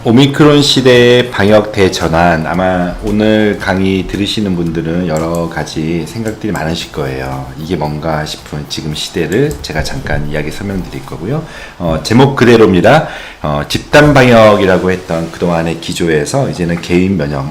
오미크론 시대의 방역 대전환, 아마 오늘 강의 들으시는 분들은 여러 가지 생각들이 많으실 거예요. 이게 뭔가 싶은 지금 시대를 제가 잠깐 이야기 설명드릴 거고요. 제목 그대로입니다. 집단 방역이라고 했던 그동안의 기조에서 이제는 개인 면역,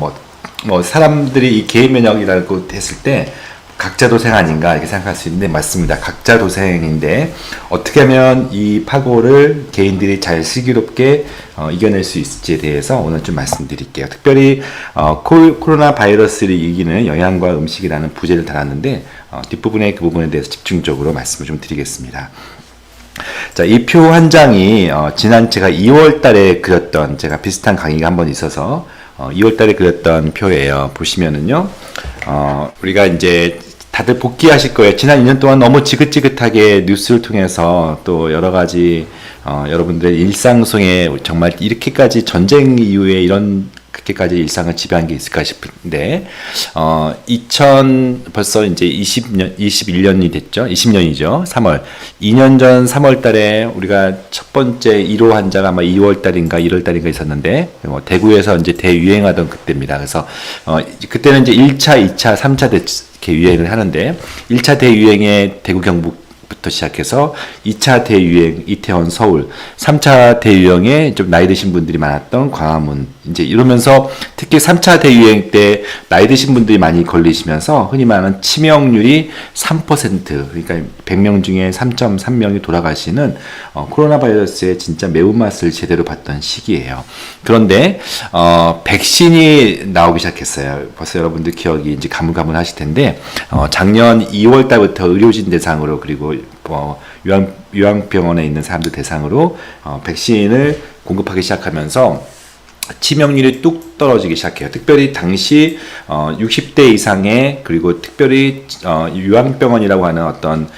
사람들이 이 개인 면역이라고 했을 때 각자 도생 아닌가 이렇게 생각할 수 있는데, 맞습니다. 각자 도생인데 어떻게 하면 이 파고를 개인들이 잘 슬기롭게 이겨낼 수 있을지에 대해서 오늘 좀 말씀드릴게요. 특별히 코로나 바이러스를 이기는 영양과 음식이라는 부제를 달았는데 뒷부분에 그 부분에 대해서 집중적으로 말씀을 좀 드리겠습니다. 자, 이 표 한 장이 지난 제가 2월 달에 그렸던, 제가 비슷한 강의가 한번 있어서 2월 달에 그렸던 표예요. 보시면은요, 우리가 이제 다들 복귀하실 거예요. 지난 2년 동안 너무 지긋지긋하게 뉴스를 통해서 또 여러 가지 여러분들의 일상 속에 정말 이렇게까지 전쟁 이후에 이런 그렇게까지 일상을 지배한 게 있을까 싶은데, 벌써 이제 21년이 됐죠. 20년이죠. 3월. 2년 전 3월 달에 우리가 첫 번째 1호 환자가 아마 2월 달인가 1월 달인가 있었는데, 대구에서 이제 대유행하던 그때입니다. 그래서, 그때는 이제 1차, 2차, 3차 이렇게 유행을 하는데, 1차 대유행에 대구 경북부터 시작해서 2차 대유행 이태원 서울, 3차 대유행에 좀 나이 드신 분들이 많았던 광화문, 이제 이러면서 특히 3차 대유행 때 나이 드신 분들이 많이 걸리시면서 흔히 말하는 치명률이 3%, 그러니까 100명 중에 3.3명이 돌아가시는 코로나 바이러스의 진짜 매운맛을 제대로 봤던 시기예요. 그런데 백신이 나오기 시작했어요. 벌써 여러분들 기억이 이제 가물가물하실 텐데, 작년 2월 달부터 의료진 대상으로, 그리고 요양병원에 있는 사람들 대상으로 백신을 공급하기 시작하면서 치명률이 뚝 떨어지기 시작해요. 특별히 당시 60대 이상의, 그리고 특별히 요양병원이라고 하는 어떤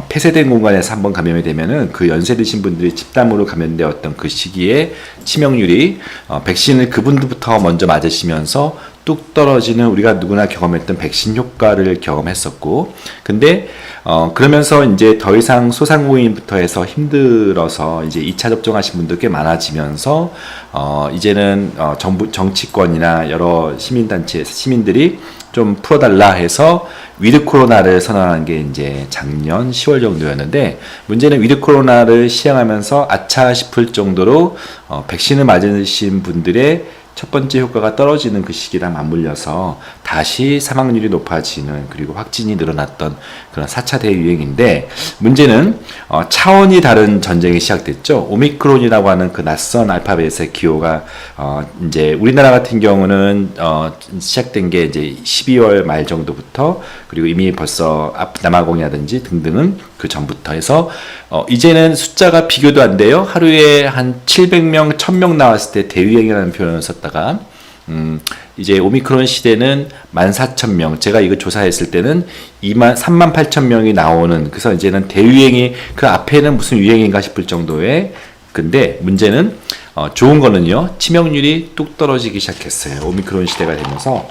폐쇄된 공간에서 한번 감염이 되면은 그 연세 드신 분들이 집단으로 감염되었던 그 시기에 치명률이 백신을 그분들부터 먼저 맞으시면서 뚝 떨어지는, 우리가 누구나 경험했던 백신 효과를 경험했었고, 근데 그러면서 이제 더 이상 소상공인부터 해서 힘들어서 이제 2차 접종하신 분들 꽤 많아지면서 이제는 정치권이나 여러 시민단체 시민들이 좀 풀어달라 해서 위드 코로나를 선언한 게 이제 작년 10월 정도였는데, 문제는 위드 코로나를 시행하면서 아차 싶을 정도로 백신을 맞으신 분들의 첫 번째 효과가 떨어지는 그 시기랑 맞물려서 다시 사망률이 높아지는, 그리고 확진이 늘어났던 그런 4차 대유행인데, 문제는 차원이 다른 전쟁이 시작됐죠. 오미크론이라고 하는 그 낯선 알파벳의 기호가 이제 우리나라 같은 경우는 시작된 게 이제 12월 말 정도부터, 그리고 이미 벌써 남아공이라든지 등등은 그 전부터 해서 이제는 숫자가 비교도 안 돼요. 하루에 한 700명, 1000명 나왔을 때 대유행이라는 표현을 썼다가 이제 오미크론 시대는 14,000명, 제가 이거 조사했을 때는 38,000명이 나오는, 그래서 이제는 대유행이 그 앞에는 무슨 유행인가 싶을 정도의, 근데 문제는 좋은 거는요, 치명률이 뚝 떨어지기 시작했어요. 오미크론 시대가 되면서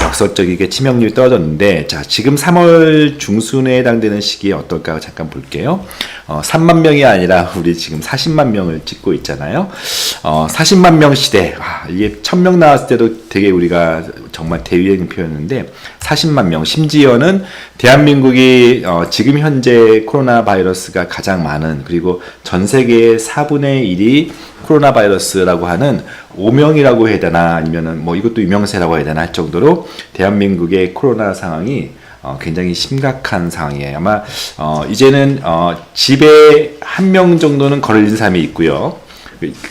역설적이게 치명률이 떨어졌는데, 자, 지금 3월 중순에 해당되는 시기에 어떨까 잠깐 볼게요. 3만 명이 아니라 우리 지금 40만 명을 찍고 있잖아요. 40만 명 시대, 이게 1000명 나왔을 때도 되게 우리가 정말 대유행 표현인데, 40만 명, 심지어는 대한민국이 지금 현재 코로나 바이러스가 가장 많은, 그리고 전 세계의 4분의 1이 코로나 바이러스라고 하는 오명이라고 해야 되나, 아니면은 이것도 유명세라고 해야 되나 할 정도로 대한민국의 코로나 상황이 굉장히 심각한 상황이에요. 아마 이제는 집에 한 명 정도는 걸린 사람이 있고요.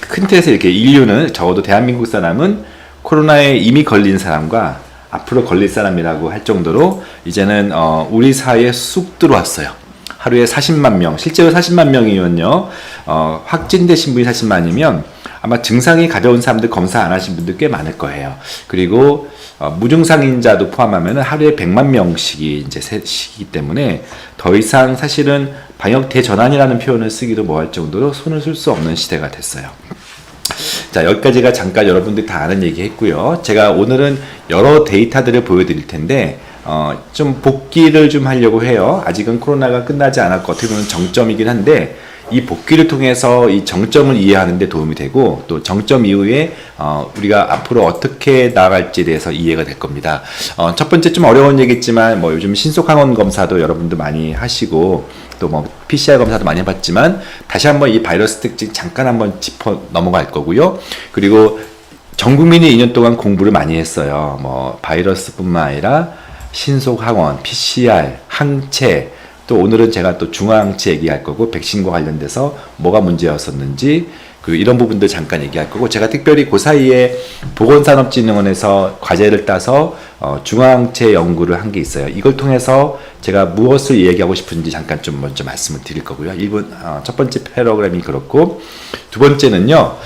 큰 틀에서 이렇게 인류는, 적어도 대한민국 사람은 코로나에 이미 걸린 사람과 앞으로 걸릴 사람이라고 할 정도로 이제는 우리 사회에 쑥 들어왔어요. 하루에 40만 명, 실제로 40만 명이면요, 확진되신 분이 40만이면 아마 증상이 가벼운 사람들, 검사 안 하신 분들 꽤 많을 거예요. 그리고 무증상인자도 포함하면 하루에 100만 명씩이 이제 시기 때문에 더 이상 사실은 방역 대전환이라는 표현을 쓰기도 뭐할 정도로 손을 쓸 수 없는 시대가 됐어요. 자, 여기까지가 잠깐 여러분들이 다 아는 얘기 했고요. 제가 오늘은 여러 데이터들을 보여드릴 텐데, 좀 복귀를 좀 하려고 해요. 아직은 코로나가 끝나지 않았고 어떻게 보면 정점이긴 한데, 이 복귀를 통해서 이 정점을 이해하는 데 도움이 되고 또 정점 이후에 우리가 앞으로 어떻게 나아갈지에 대해서 이해가 될 겁니다. 첫 번째 좀 어려운 얘기지만 뭐 요즘 신속항원 검사도 여러분들 많이 하시고 또 뭐 PCR 검사도 많이 해봤지만 다시 한번 이 바이러스 특징 잠깐 한번 짚어 넘어갈 거고요. 그리고 전 국민이 2년 동안 공부를 많이 했어요. 뭐 바이러스뿐만 아니라 신속항원, PCR, 항체, 또 오늘은 제가 또 중화항체 얘기할 거고 백신과 관련돼서 뭐가 문제였었는지 그리고 이런 부분들 잠깐 얘기할 거고 제가 특별히 그 사이에 보건산업진흥원에서 과제를 따서 중화항체 연구를 한 게 있어요. 이걸 통해서 제가 무엇을 얘기하고 싶은지 잠깐 좀 먼저 말씀을 드릴 거고요. 첫 번째 패러그램이 그렇고 두 번째는요.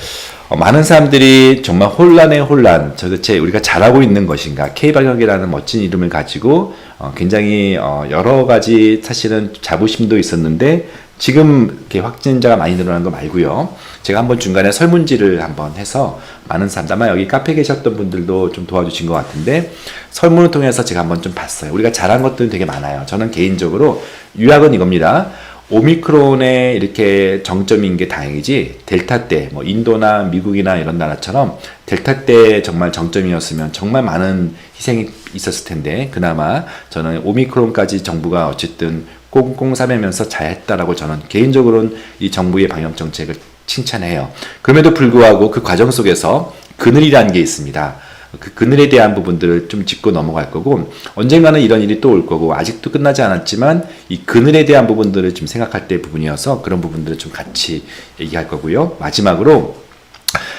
많은 사람들이 정말 혼란의 혼란, 도대체 우리가 잘하고 있는 것인가, K방역이라는 멋진 이름을 가지고 굉장히 여러 가지 사실은 자부심도 있었는데 지금 이렇게 확진자가 많이 늘어난 거 말고요. 제가 한번 중간에 설문지를 한번 해서 많은 사람들, 아마 여기 카페에 계셨던 분들도 좀 도와주신 것 같은데 설문을 통해서 제가 한번 좀 봤어요. 우리가 잘한 것들은 되게 많아요. 저는 개인적으로 유학은 이겁니다. 오미크론에 이렇게 정점인 게 다행이지 델타 때 뭐 인도나 미국이나 이런 나라처럼 델타 때 정말 정점이었으면 정말 많은 희생이 있었을 텐데 그나마 저는 오미크론까지 정부가 어쨌든 꽁꽁 싸매면서 잘했다라고 저는 개인적으로는 이 정부의 방역 정책을 칭찬해요. 그럼에도 불구하고 그 과정 속에서 그늘이라는 게 있습니다. 그 그늘에 대한 부분들을 좀 짚고 넘어갈 거고 언젠가는 이런 일이 또 올 거고 아직도 끝나지 않았지만 이 그늘에 대한 부분들을 좀 생각할 때 부분이어서 그런 부분들을 좀 같이 얘기할 거고요. 마지막으로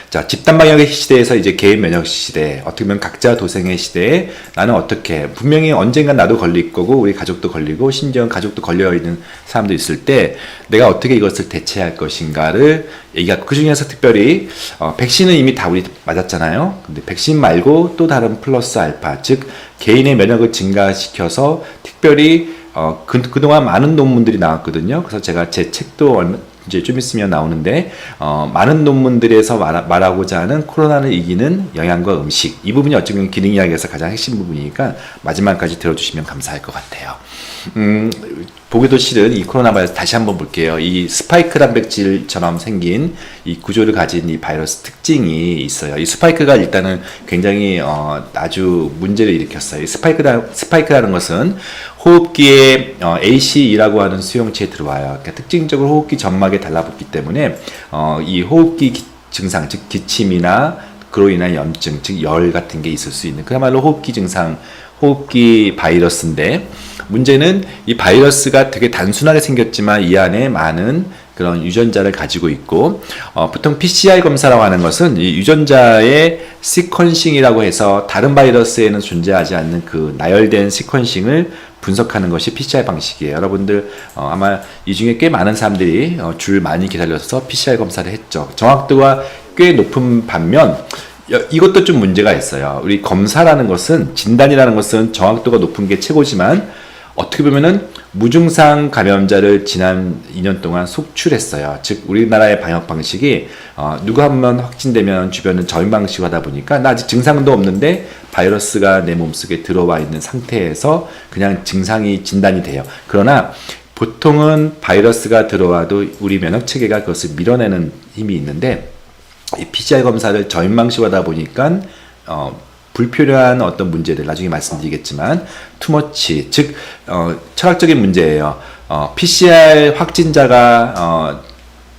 자, 집단 방역의 시대에서 이제 개인 면역 시대, 어떻게 보면 각자 도생의 시대에 나는 어떻게, 분명히 언젠간 나도 걸릴 거고, 우리 가족도 걸리고, 심지어 가족도 걸려있는 사람도 있을 때, 내가 어떻게 이것을 대체할 것인가를 얘기하고, 그 중에서 특별히, 백신은 이미 다 우리 맞았잖아요. 근데 백신 말고 또 다른 플러스 알파, 즉, 개인의 면역을 증가시켜서 특별히, 그동안 많은 논문들이 나왔거든요. 그래서 제가 제 책도 이제 좀 있으면 나오는데 많은 논문들에서 말하고자 하는 코로나를 이기는 영양과 음식 이 부분이 어쩌면 기능 이야기에서 가장 핵심 부분이니까 마지막까지 들어주시면 감사할 것 같아요. 보기도 싫은 이 코로나 바이러스 다시 한번 볼게요. 이 스파이크 단백질처럼 생긴 이 구조를 가진 이 바이러스 특징이 있어요. 이 스파이크가 일단은 굉장히 아주 문제를 일으켰어요. 이 스파이크라는 것은 호흡기에 ACE라고 하는 수용체에 들어와요. 그러니까 특징적으로 호흡기 점막에 달라붙기 때문에 이 호흡기 증상, 즉 기침이나 그로 인한 염증, 즉 열 같은 게 있을 수 있는 그야말로 호흡기 증상, 호흡기 바이러스인데 문제는 이 바이러스가 되게 단순하게 생겼지만 이 안에 많은 그런 유전자를 가지고 있고 보통 PCR 검사라고 하는 것은 이 유전자의 시퀀싱이라고 해서 다른 바이러스에는 존재하지 않는 그 나열된 시퀀싱을 분석하는 것이 PCR 방식이에요. 여러분들 아마 이 중에 꽤 많은 사람들이 줄 많이 기다려서 PCR 검사를 했죠. 정확도가 꽤 높은 반면 이것도 좀 문제가 있어요. 우리 검사라는 것은 진단이라는 것은 정확도가 높은 게 최고지만 어떻게 보면은 무증상 감염자를 지난 2년 동안 속출했어요. 즉 우리나라의 방역 방식이 누가 한번 확진되면 주변은 저인 방식으로 하다 보니까 나 아직 증상도 없는데 바이러스가 내 몸속에 들어와 있는 상태에서 그냥 증상이 진단이 돼요. 그러나 보통은 바이러스가 들어와도 우리 면역체계가 그것을 밀어내는 힘이 있는데 이 PCR 검사를 저인 방식으로 하다 보니까 불필요한 어떤 문제들 나중에 말씀드리겠지만 투머치 즉 철학적인 문제예요. PCR 확진자가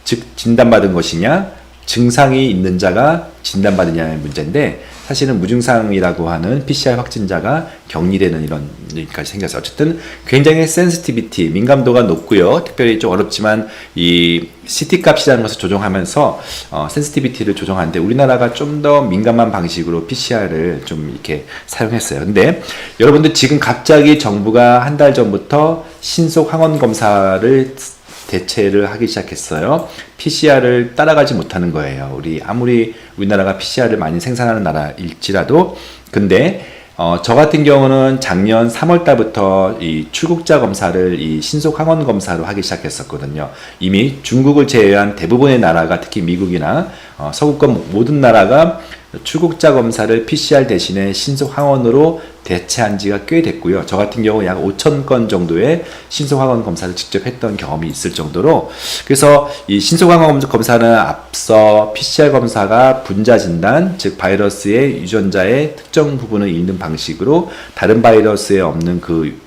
즉 진단받은 것이냐 증상이 있는 자가 진단받느냐의 문제인데 사실은 무증상이라고 하는 PCR 확진자가 격리되는 이런 일까지 생겼어요. 어쨌든 굉장히 센시티비티, 민감도가 높고요. 특별히 좀 어렵지만 이 CT 값이라는 것을 조정하면서 센시티비티를 조정하는데 우리나라가 좀 더 민감한 방식으로 PCR을 좀 이렇게 사용했어요. 근데 여러분들 지금 갑자기 정부가 한 달 전부터 신속 항원 검사를 대체를 하기 시작했어요. PCR을 따라가지 못하는 거예요. 아무리 우리나라가 PCR을 많이 생산하는 나라일지라도 근데 저 같은 경우는 작년 3월 달부터 이 출국자 검사를 이 신속 항원 검사로 하기 시작했었거든요. 이미 중국을 제외한 대부분의 나라가 특히 미국이나 서구권 모든 나라가 출국자 검사를 PCR 대신에 신속 항원으로 대체한 지가 꽤 됐고요. 저 같은 경우 약 5천 건 정도의 신속 항원 검사를 직접 했던 경험이 있을 정도로, 그래서 이 신속 항원 검사는 앞서 PCR 검사가 분자 진단, 즉 바이러스의 유전자의 특정 부분을 읽는 방식으로 다른 바이러스에 없는 그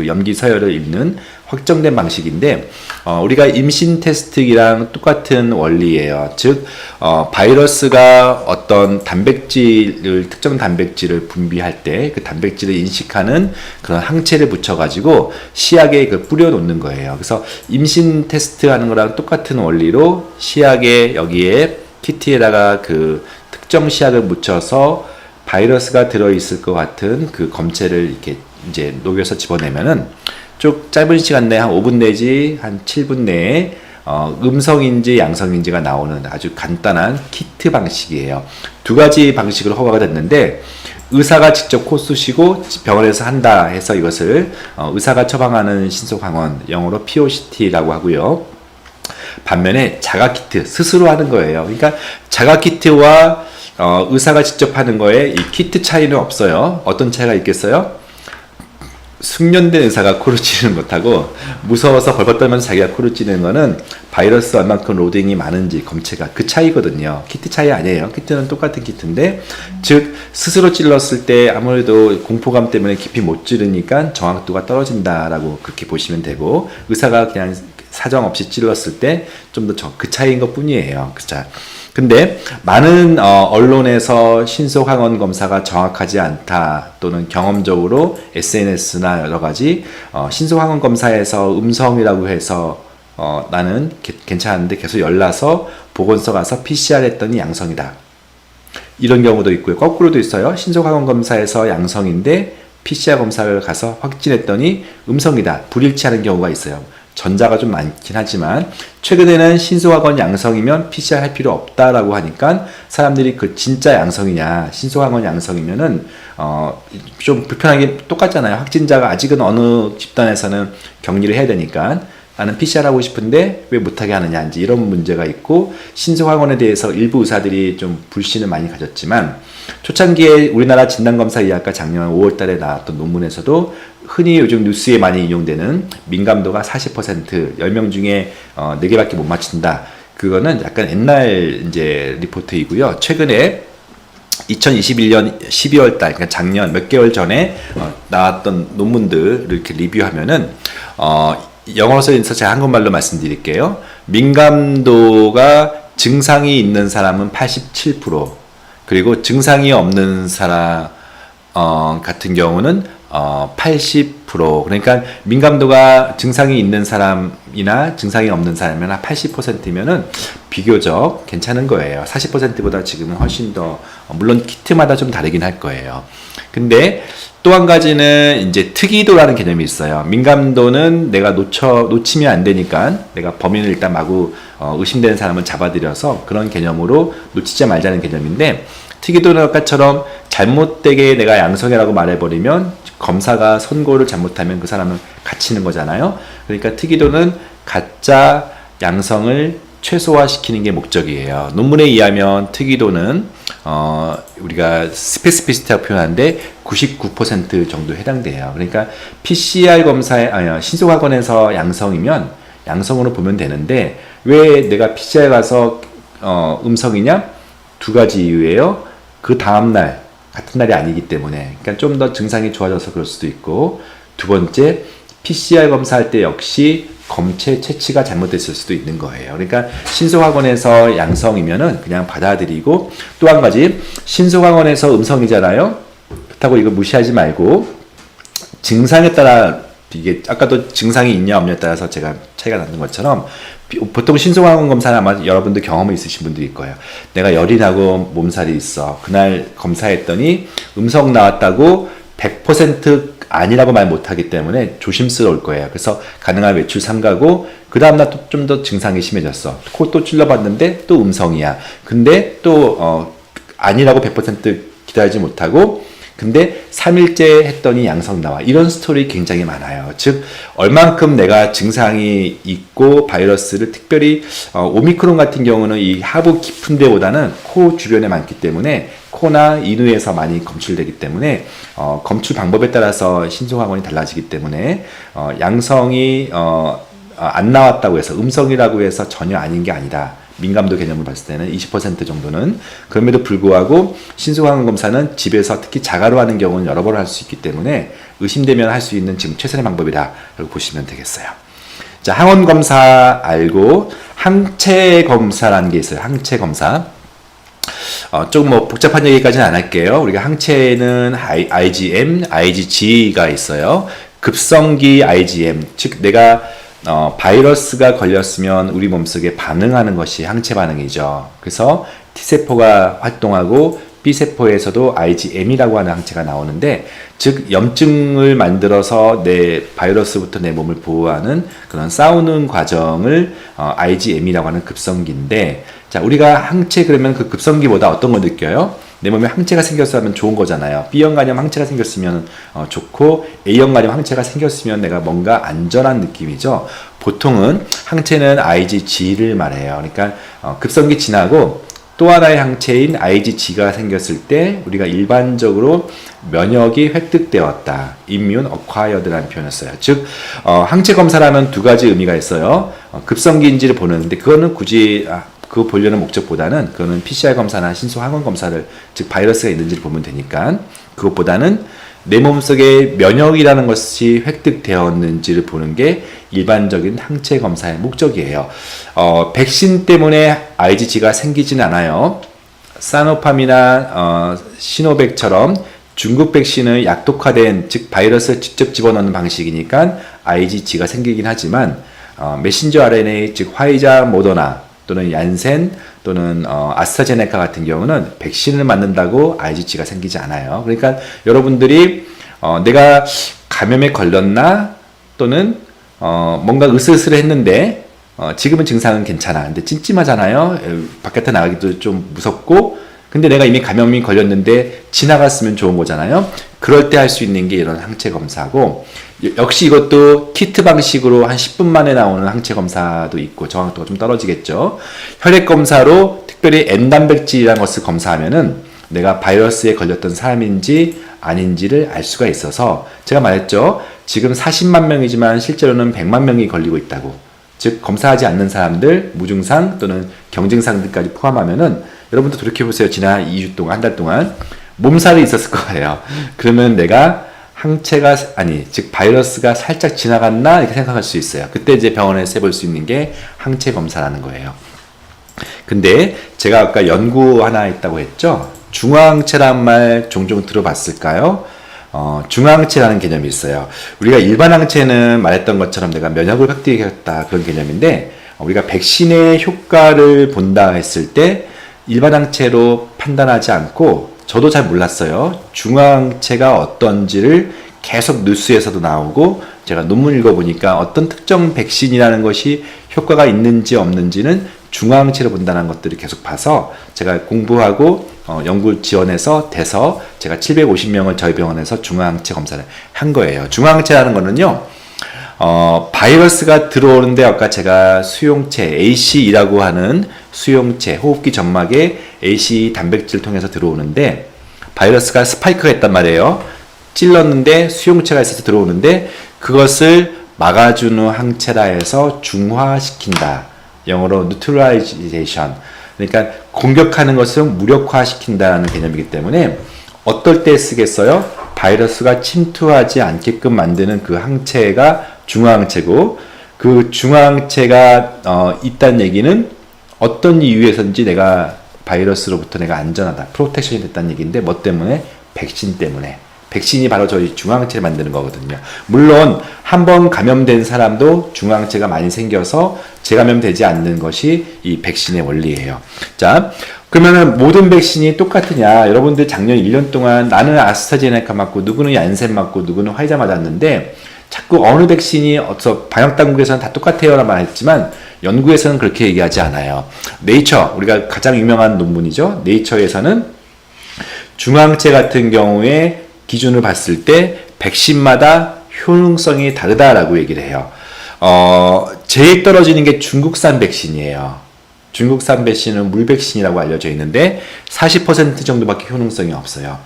염기 서열을 읽는 확정된 방식인데, 우리가 임신 테스트기랑 똑같은 원리예요. 즉 바이러스가 어떤 특정 단백질을 분비할 때 그 단백질을 인식하는 그런 항체를 붙여가지고 시약에 뿌려 놓는 거예요. 그래서 임신 테스트 하는 거랑 똑같은 원리로 시약에, 여기에 키트에다가 그 특정 시약을 묻혀서 바이러스가 들어있을 것 같은 그 검체를 이렇게 이제 녹여서 집어내면은 쭉 짧은 시간 내에 한 5분 내지 한 7분 내에 음성인지 양성인지가 나오는 아주 간단한 키트 방식이에요. 두 가지 방식으로 허가가 됐는데, 의사가 직접 코 쑤시고 병원에서 한다 해서 이것을 의사가 처방하는 신속항원, 영어로 POCT라고 하고요. 반면에 자가키트, 스스로 하는 거예요. 그러니까 자가키트와 의사가 직접 하는 거에 이 키트 차이는 없어요. 어떤 차이가 있겠어요? 숙련된 의사가 코를 찌르는 것하고 무서워서 벌벌 떨면서 자기가 코를 찌르는 거는 바이러스 얼만큼 로딩이 많은지 검체가 그 차이거든요. 키트 차이 아니에요. 키트는 똑같은 키트인데, 즉 스스로 찔렀을 때 아무래도 공포감 때문에 깊이 못 찌르니까 정확도가 떨어진다라고 그렇게 보시면 되고, 의사가 그냥 사정 없이 찔렀을 때 좀 더 그 차이인 것 뿐이에요. 그죠? 근데 많은 언론에서 신속항원 검사가 정확하지 않다, 또는 경험적으로 SNS나 여러 가지 신속항원 검사에서 음성이라고 해서 나는 괜찮은데 계속 열나서 보건소 가서 PCR 했더니 양성이다, 이런 경우도 있고요. 거꾸로도 있어요. 신속항원 검사에서 양성인데 PCR 검사를 가서 확진했더니 음성이다, 불일치하는 경우가 있어요. 전자가 좀 많긴 하지만, 최근에는 신속항원 양성이면 PCR 할 필요 없다라고 하니까 사람들이 그 진짜 양성이냐, 신속항원 양성이면은 좀 불편하게 똑같잖아요. 확진자가 아직은 어느 집단에서는 격리를 해야 되니까 나는 PCR 하고 싶은데 왜 못하게 하느냐, 이제 이런 문제가 있고, 신속항원에 대해서 일부 의사들이 좀 불신을 많이 가졌지만, 초창기에 우리나라 진단검사의학과 작년 5월 달에 나왔던 논문에서도 흔히 요즘 뉴스에 많이 인용되는 민감도가 40%, 10명 중에 4개밖에 못 맞춘다, 그거는 약간 옛날 이제 리포트이고요. 최근에 2021년 12월 달, 그러니까 작년 몇 개월 전에 나왔던 논문들을 이렇게 리뷰하면은 영어로서 제가 한국말로 말씀드릴게요. 민감도가 증상이 있는 사람은 87%, 그리고 증상이 없는 사람 같은 경우는 80%. 그러니까 민감도가 증상이 있는 사람이나 증상이 없는 사람이나 80%면은 비교적 괜찮은 거예요. 40%보다 지금은 훨씬 더, 물론 키트마다 좀 다르긴 할 거예요. 근데 또 한 가지는 이제 특이도라는 개념이 있어요. 민감도는 내가 놓치면 안 되니까 내가 범인을 일단 마구 의심되는 사람을 잡아들여서 그런 개념으로 놓치지 말자는 개념인데, 특이도는 아까처럼 잘못되게 내가 양성이라고 말해버리면 검사가 선고를 잘못하면 그 사람은 갇히는 거잖아요. 그러니까 특이도는 가짜 양성을 최소화시키는 게 목적이에요. 논문에 의하면 특이도는 우리가 스페시피시티라고 표현하는데 99% 정도 해당돼요. 그러니까 PCR 검사에 신속항원에서 양성이면 양성으로 보면 되는데, 왜 내가 PCR 가서 음성이냐? 두 가지 이유예요. 그 다음날 같은 날이 아니기 때문에, 그러니까 좀 더 증상이 좋아져서 그럴 수도 있고, 두 번째 PCR 검사할 때 역시 검체 채취가 잘못됐을 수도 있는 거예요. 그러니까 신속항원에서 양성이면은 그냥 받아들이고, 또 한 가지 신속항원에서 음성이잖아요. 그렇다고 이거 무시하지 말고 증상에 따라, 이게 아까도 증상이 있냐 없냐에 따라서 제가 차이가 나는 것처럼, 보통 신속항원 검사는 아마 여러분들 경험이 있으신 분들일 거예요. 내가 열이 나고 몸살이 있어. 그날 검사했더니 음성 나왔다고 100% 아니라고 말 못하기 때문에 조심스러울 거예요. 그래서 가능한 외출 삼가고, 그 다음날 또 좀 더 증상이 심해졌어. 코 또 찔러봤는데 또 음성이야. 근데 또 아니라고 100% 기다리지 못하고 근데 3일째 했더니 양성 나와. 이런 스토리 굉장히 많아요. 즉 얼만큼 내가 증상이 있고 바이러스를 특별히 오미크론 같은 경우는 이 하부 깊은 데보다는 코 주변에 많기 때문에 코나 인후에서 많이 검출되기 때문에 검출 방법에 따라서 신속항원이 달라지기 때문에 양성이 안 나왔다고 해서 음성이라고 해서 전혀 아닌 게 아니다. 민감도 개념을 봤을 때는 20% 정도는. 그럼에도 불구하고 신속항원 검사는 집에서 특히 자가로 하는 경우는 여러 번 할 수 있기 때문에 의심되면 할 수 있는 지금 최선의 방법이다 라고 보시면 되겠어요. 자, 항원 검사 알고 항체 검사라는 게 있어요. 항체 검사. 조금 뭐 복잡한 얘기까지는 안 할게요. 우리가 항체는 IgM, IgG가 있어요. 급성기 IgM, 즉 내가 바이러스가 걸렸으면 우리 몸속에 반응하는 것이 항체 반응이죠. 그래서 T세포가 활동하고 B세포에서도 IgM이라고 하는 항체가 나오는데, 즉 염증을 만들어서 내 바이러스부터 내 몸을 보호하는 그런 싸우는 과정을 IgM이라고 하는 급성기인데, 자, 우리가 항체 그러면 그 급성기보다 어떤 걸 느껴요? 내 몸에 항체가 생겼으면 좋은 거잖아요. B형 간염 항체가 생겼으면 좋고, A형 간염 항체가 생겼으면 내가 뭔가 안전한 느낌이죠. 보통은 항체는 IgG를 말해요. 그러니까 급성기 지나고 또 하나의 항체인 IgG가 생겼을 때 우리가 일반적으로 면역이 획득되었다. immune acquired라는 표현을 써요. 즉 항체 검사라면 두 가지 의미가 있어요. 급성기인지를 보는, 근데 그거는 굳이 그거 보려는 목적보다는 그거는 PCR 검사나 신속항원 검사를, 즉 바이러스가 있는지를 보면 되니까, 그것보다는 내 몸속에 면역이라는 것이 획득되었는지를 보는 게 일반적인 항체 검사의 목적이에요. 백신 때문에 IgG가 생기진 않아요. 사노팜이나 시노백처럼 중국 백신은 약독화된, 즉 바이러스를 직접 집어넣는 방식이니까 IgG가 생기긴 하지만 메신저 RNA, 즉 화이자, 모더나 또는 얀센 또는 아스트라제네카 같은 경우는 백신을 맞는다고 IgG가 생기지 않아요. 그러니까 여러분들이 내가 감염에 걸렸나 또는 뭔가 으슬으슬했는데 지금은 증상은 괜찮아. 근데 찜찜하잖아요. 바깥에 나가기도 좀 무섭고, 근데 내가 이미 감염이 걸렸는데 지나갔으면 좋은 거잖아요. 그럴 때 할 수 있는 게 이런 항체 검사고, 역시 이것도 키트 방식으로 한 10분 만에 나오는 항체 검사도 있고 정확도가 좀 떨어지겠죠. 혈액 검사로 특별히 N단백질이라는 것을 검사하면은 내가 바이러스에 걸렸던 사람인지 아닌지를 알 수가 있어서, 제가 말했죠. 지금 40만 명이지만 실제로는 100만 명이 걸리고 있다고. 즉 검사하지 않는 사람들, 무증상 또는 경증상들까지 포함하면은 여러분도 돌이켜보세요. 지난 2주 동안, 한 달 동안 몸살이 있었을 거예요. 그러면 내가 항체가 즉 바이러스가 살짝 지나갔나 이렇게 생각할 수 있어요. 그때 이제 병원에서 해볼 수 있는 게 항체 검사라는 거예요. 근데 제가 아까 연구 하나 있다고 했죠. 중화항체란 말 종종 들어봤을까요? 중화항체라는 개념이 있어요. 우리가 일반 항체는 말했던 것처럼 내가 면역을 획득했다 그런 개념인데, 우리가 백신의 효과를 본다 했을 때 일반 항체로 판단하지 않고, 저도 잘 몰랐어요. 중화항체가 어떤지를 계속 뉴스에서도 나오고, 제가 논문 읽어보니까 어떤 특정 백신이라는 것이 효과가 있는지 없는지는 중화항체로 본다는 것들을 계속 봐서 제가 공부하고 연구 지원해서 돼서 제가 750명을 저희 병원에서 중화항체 검사를 한 거예요. 중화항체라는 거는요, 바이러스가 들어오는데 아까 제가 수용체 ACE라고 하는 수용체, 호흡기 점막에 AC 단백질을 통해서 들어오는데, 바이러스가 스파이크가 있단 말이에요. 찔렀는데 수용체가 있어서 들어오는데 그것을 막아주는 항체라 해서 중화시킨다. 영어로 neutralization. 그러니까 공격하는 것을 무력화시킨다는 개념이기 때문에 어떨 때 쓰겠어요? 바이러스가 침투하지 않게끔 만드는 그 항체가 중화항체고, 그 중화항체가 있다는 얘기는 어떤 이유에서인지 내가 바이러스로부터 내가 안전하다, 프로텍션이 됐다는 얘기인데, 뭐 때문에? 백신 때문에. 백신이 바로 저희 중화항체를 만드는 거거든요. 물론 한 번 감염된 사람도 중화항체가 많이 생겨서 재감염되지 않는 것이 이 백신의 원리예요. 자, 그러면은 모든 백신이 똑같으냐? 여러분들 작년 1년 동안 나는 아스트라제네카 맞고 누구는 얀센 맞고 누구는 화이자 맞았는데, 자꾸 어느 백신이 방역당국에서는 다 똑같아요 라고 말했지만 연구에서는 그렇게 얘기하지 않아요. 네이처, 우리가 가장 유명한 논문이죠. 네이처에서는 중화항체 같은 경우에 기준을 봤을 때 백신마다 효능성이 다르다라고 얘기를 해요. 제일 떨어지는 게 중국산 백신이에요. 중국산 백신은 물백신이라고 알려져 있는데 40% 정도밖에 효능성이 없어요.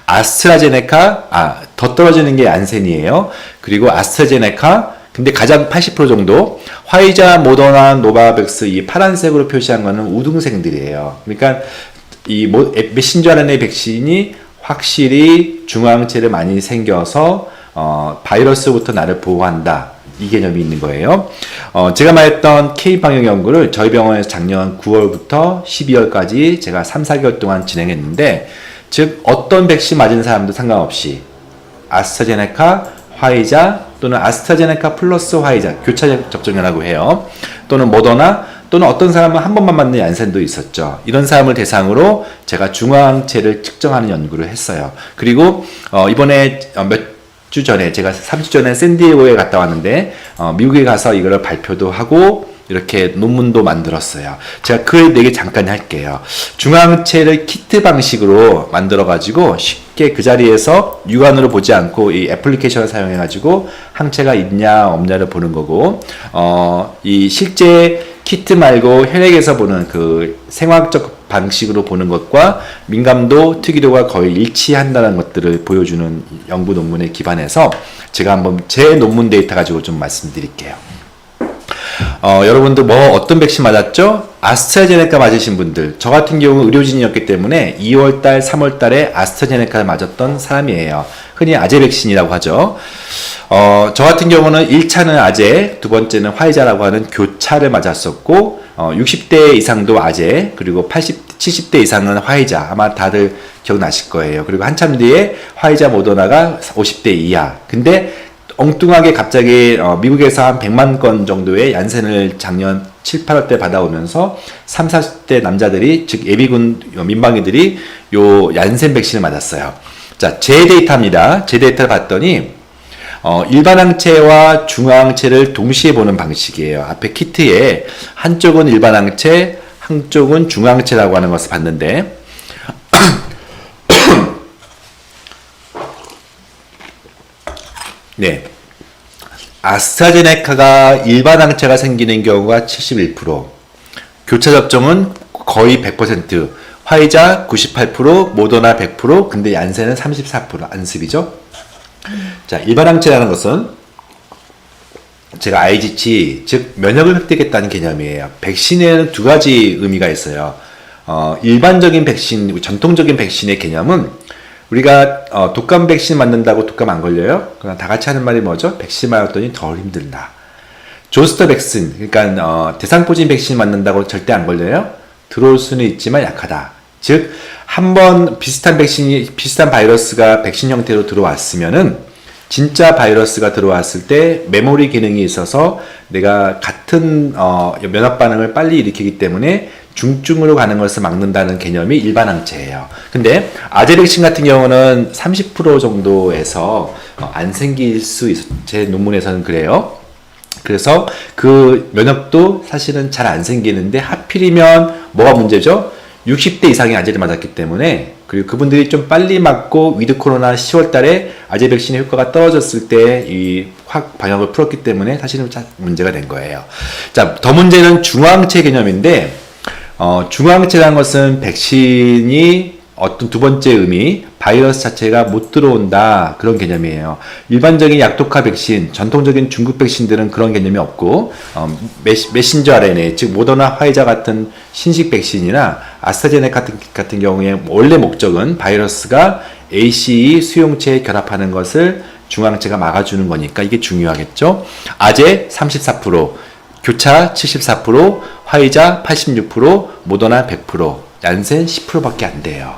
아스트라제네카, 더 떨어지는 게 얀센이에요. 그리고 아스트라제네카, 근데 가장 80% 정도, 화이자, 모더나, 노바백스 이 파란색으로 표시한 거는 우등생들이에요. 그러니까 이 메신저 RNA 백신이 확실히 중화항체를 많이 생겨서 바이러스부터 나를 보호한다. 이 개념이 있는 거예요. 제가 말했던 K방역 연구를 저희 병원에서 작년 9월부터 12월까지 제가 3, 4개월 동안 진행했는데, 즉 어떤 백신 맞은 사람도 상관없이 아스트라제네카, 화이자 또는 아스트라제네카 플러스 화이자 교차 접종이라고 해요. 또는 모더나, 또는 어떤 사람은 한 번만 맞는 얀센도 있었죠. 이런 사람을 대상으로 제가 중화항체를 측정하는 연구를 했어요. 그리고 이번에 몇 주 전에, 제가 3주 전에 샌디에고에 갔다 왔는데 미국에 가서 이걸 발표도 하고 이렇게 논문도 만들었어요. 제가 그 얘기 잠깐 할게요. 중화항체를 키트 방식으로 만들어 가지고 쉽게 그 자리에서 육안으로 보지 않고 이 애플리케이션을 사용해 가지고 항체가 있냐 없냐를 보는 거고, 이 실제 키트 말고 혈액에서 보는 그 생화학적 방식으로 보는 것과 민감도, 특이도가 거의 일치한다는 것들을 보여주는 연구 논문에 기반해서 제가 한번 제 논문 데이터 가지고 좀 말씀드릴게요. 여러분들 어떤 백신 맞았죠? 아스트라제네카 맞으신 분들, 저 같은 경우 의료진이었기 때문에 2월달, 3월달에 아스트라제네카를 맞았던 사람이에요. 흔히 아제 백신이라고 하죠. 저 같은 경우는 1차는 아제, 두 번째는 화이자라고 하는 교차를 맞았었고, 60대 이상도 아제, 그리고 70대 이상은 화이자. 아마 다들 기억나실 거예요. 그리고 한참 뒤에 화이자 모더나가 50대 이하. 근데 엉뚱하게 갑자기 미국에서 한 100만 건 정도의 얀센을 작년 7, 8월 때 받아오면서 3, 40대 남자들이, 즉 예비군 민방위들이 요 얀센 백신을 맞았어요. 자, 제 데이터입니다. 제 데이터를 봤더니 일반 항체와 중화항체를 동시에 보는 방식이에요. 앞에 키트에 한쪽은 일반 항체, 한쪽은 중화항체라고 하는 것을 봤는데 네, 아스트라제네카가 일반 항체가 생기는 경우가 71%, 교차 접종은 거의 100%, 화이자 98%, 모더나 100%, 근데 얀센은 34% 안습이죠. 자, 일반 항체라는 것은 제가 IgG, 즉 면역을 획득했다는 개념이에요. 백신에는 두 가지 의미가 있어요. 일반적인 백신, 전통적인 백신의 개념은 우리가 독감 백신 맞는다고 독감 안 걸려요? 그냥 다 같이 하는 말이 뭐죠? 백신 맞았더니 덜 힘들다. 조스터 백신, 그러니까 대상포진 백신 맞는다고 절대 안 걸려요? 들어올 수는 있지만 약하다. 즉 한번 비슷한 바이러스가 백신 형태로 들어왔으면은 진짜 바이러스가 들어왔을 때 메모리 기능이 있어서 내가 같은 면역 반응을 빨리 일으키기 때문에 중증으로 가는 것을 막는다는 개념이 일반 항체예요. 근데 아제 백신 같은 경우는 30% 정도에서 안 생길 수 제 논문에서는 그래요. 그래서 그 면역도 사실은 잘 안 생기는데 하필이면 뭐가 문제죠? 60대 이상의 아제를 맞았기 때문에, 그리고 그분들이 좀 빨리 맞고 위드 코로나 10월 달에 아제 백신의 효과가 떨어졌을 때 이 확 방역을 풀었기 때문에 사실은 문제가 된 거예요. 자, 더 문제는 중화항체 개념인데, 중화항체라는 것은 백신이 어떤 두 번째 의미, 바이러스 자체가 못 들어온다, 그런 개념이에요. 일반적인 약독화 백신, 전통적인 중국 백신들은 그런 개념이 없고, 메신저 RNA, 즉 모더나, 화이자 같은 신식 백신이나 아스트라제네카 같은 경우에 원래 목적은 바이러스가 ACE 수용체에 결합하는 것을 중화항체가 막아주는 거니까 이게 중요하겠죠. 아제 34%, 교차 74%, 화이자 86%, 모더나 100%, 얀센 10%밖에 안 돼요.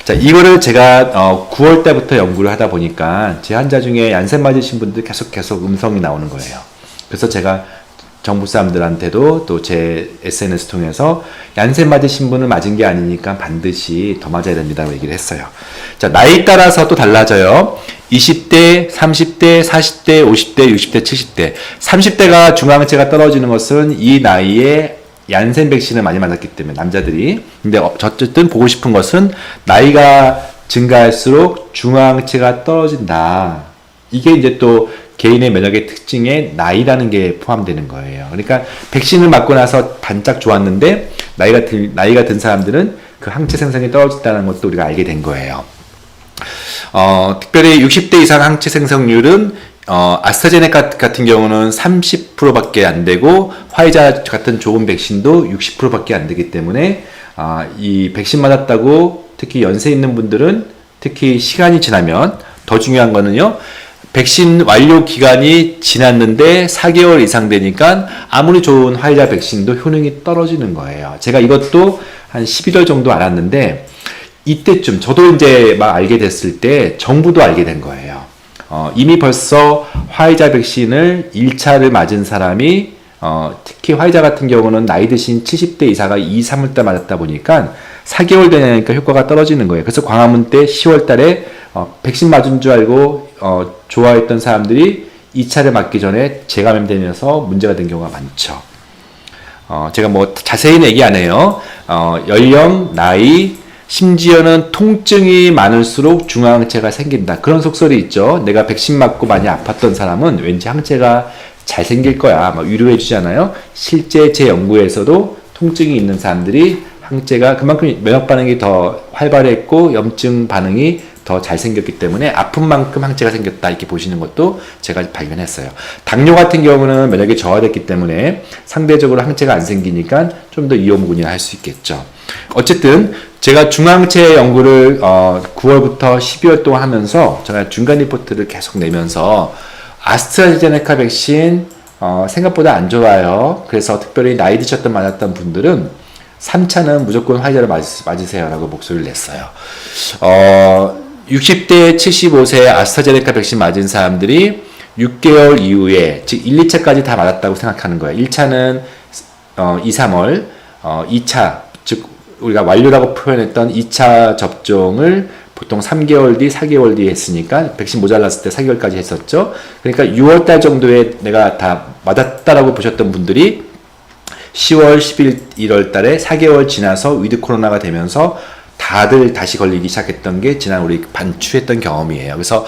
자, 이거를 제가 9월 때부터 연구를 하다 보니까 제 환자 중에 얀센 맞으신 분들 계속 음성이 나오는 거예요. 그래서 제가 정부 사람들한테도 또 제 SNS 통해서 얀센 맞으신 분은 맞은 게 아니니까 반드시 더 맞아야 됩니다라고 얘기를 했어요. 자, 나이 따라서 또 달라져요. 20대, 30대, 40대, 50대, 60대, 70대. 30대가 중화항체가 떨어지는 것은 이 나이에 얀센 백신을 많이 맞았기 때문에, 남자들이. 근데 어쨌든 보고 싶은 것은 나이가 증가할수록 중화항체가 떨어진다. 이게 이제 또 개인의 면역의 특징에 나이라는 게 포함되는 거예요. 그러니까 백신을 맞고 나서 반짝 좋았는데 나이가 든 사람들은 그 항체 생성이 떨어진다는 것도 우리가 알게 된 거예요. 특별히 60대 이상 항체 생성률은 아스트라제네카 같은 경우는 30%밖에 안 되고 화이자 같은 좋은 백신도 60%밖에 안 되기 때문에 이 백신 맞았다고 특히 연세 있는 분들은 특히 시간이 지나면 더 중요한 거는요. 백신 완료 기간이 지났는데 4개월 이상 되니까 아무리 좋은 화이자 백신도 효능이 떨어지는 거예요. 제가 이것도 한 11월 정도 알았는데 이때쯤 저도 이제 막 알게 됐을 때 정부도 알게 된 거예요. 이미 벌써 화이자 백신을 1차를 맞은 사람이 특히 화이자 같은 경우는 나이 드신 70대 이상가 2, 3월 맞았다 보니까 4개월 되니까 효과가 떨어지는 거예요. 그래서 광화문 때 10월 달에 백신 맞은 줄 알고 좋아했던 사람들이 2차를 맞기 전에 재감염되면서 문제가 된 경우가 많죠. 제가 뭐 자세히는 얘기 안 해요. 연령, 나이, 심지어는 통증이 많을수록 중화항체가 생긴다. 그런 속설이 있죠. 내가 백신 맞고 많이 아팠던 사람은 왠지 항체가 잘 생길 거야. 막 위로해 주잖아요. 실제 제 연구에서도 통증이 있는 사람들이 항체가 그만큼 면역 반응이 더 활발했고 염증 반응이 더 잘 생겼기 때문에 아픈 만큼 항체가 생겼다 이렇게 보시는 것도 제가 발견했어요. 당뇨 같은 경우는 면역이 저하됐기 때문에 상대적으로 항체가 안 생기니까 좀 더 이용군이라 할 수 있겠죠. 어쨌든 제가 중항체 연구를 9월부터 12월 동안 하면서 제가 중간 리포트를 계속 내면서 아스트라제네카 백신 생각보다 안 좋아요. 그래서 특별히 나이 드셨던 맞았던 분들은 3차는 무조건 화이자를 맞으세요 라고 목소리를 냈어요. 60대 75세 아스트라제네카 백신 맞은 사람들이 6개월 이후에 즉 1, 2차까지 다 맞았다고 생각하는 거예요. 1차는 2, 3월 2차 즉 우리가 완료라고 표현했던 2차 접종을 보통 3개월 뒤, 4개월 뒤에 했으니까 백신 모자랐을 때 4개월까지 했었죠. 그러니까 6월달 정도에 내가 다 맞았다라고 보셨던 분들이 10월, 11, 1월 달에 4개월 지나서 위드 코로나가 되면서 다들 다시 걸리기 시작했던 게 지난 우리 반추했던 경험이에요. 그래서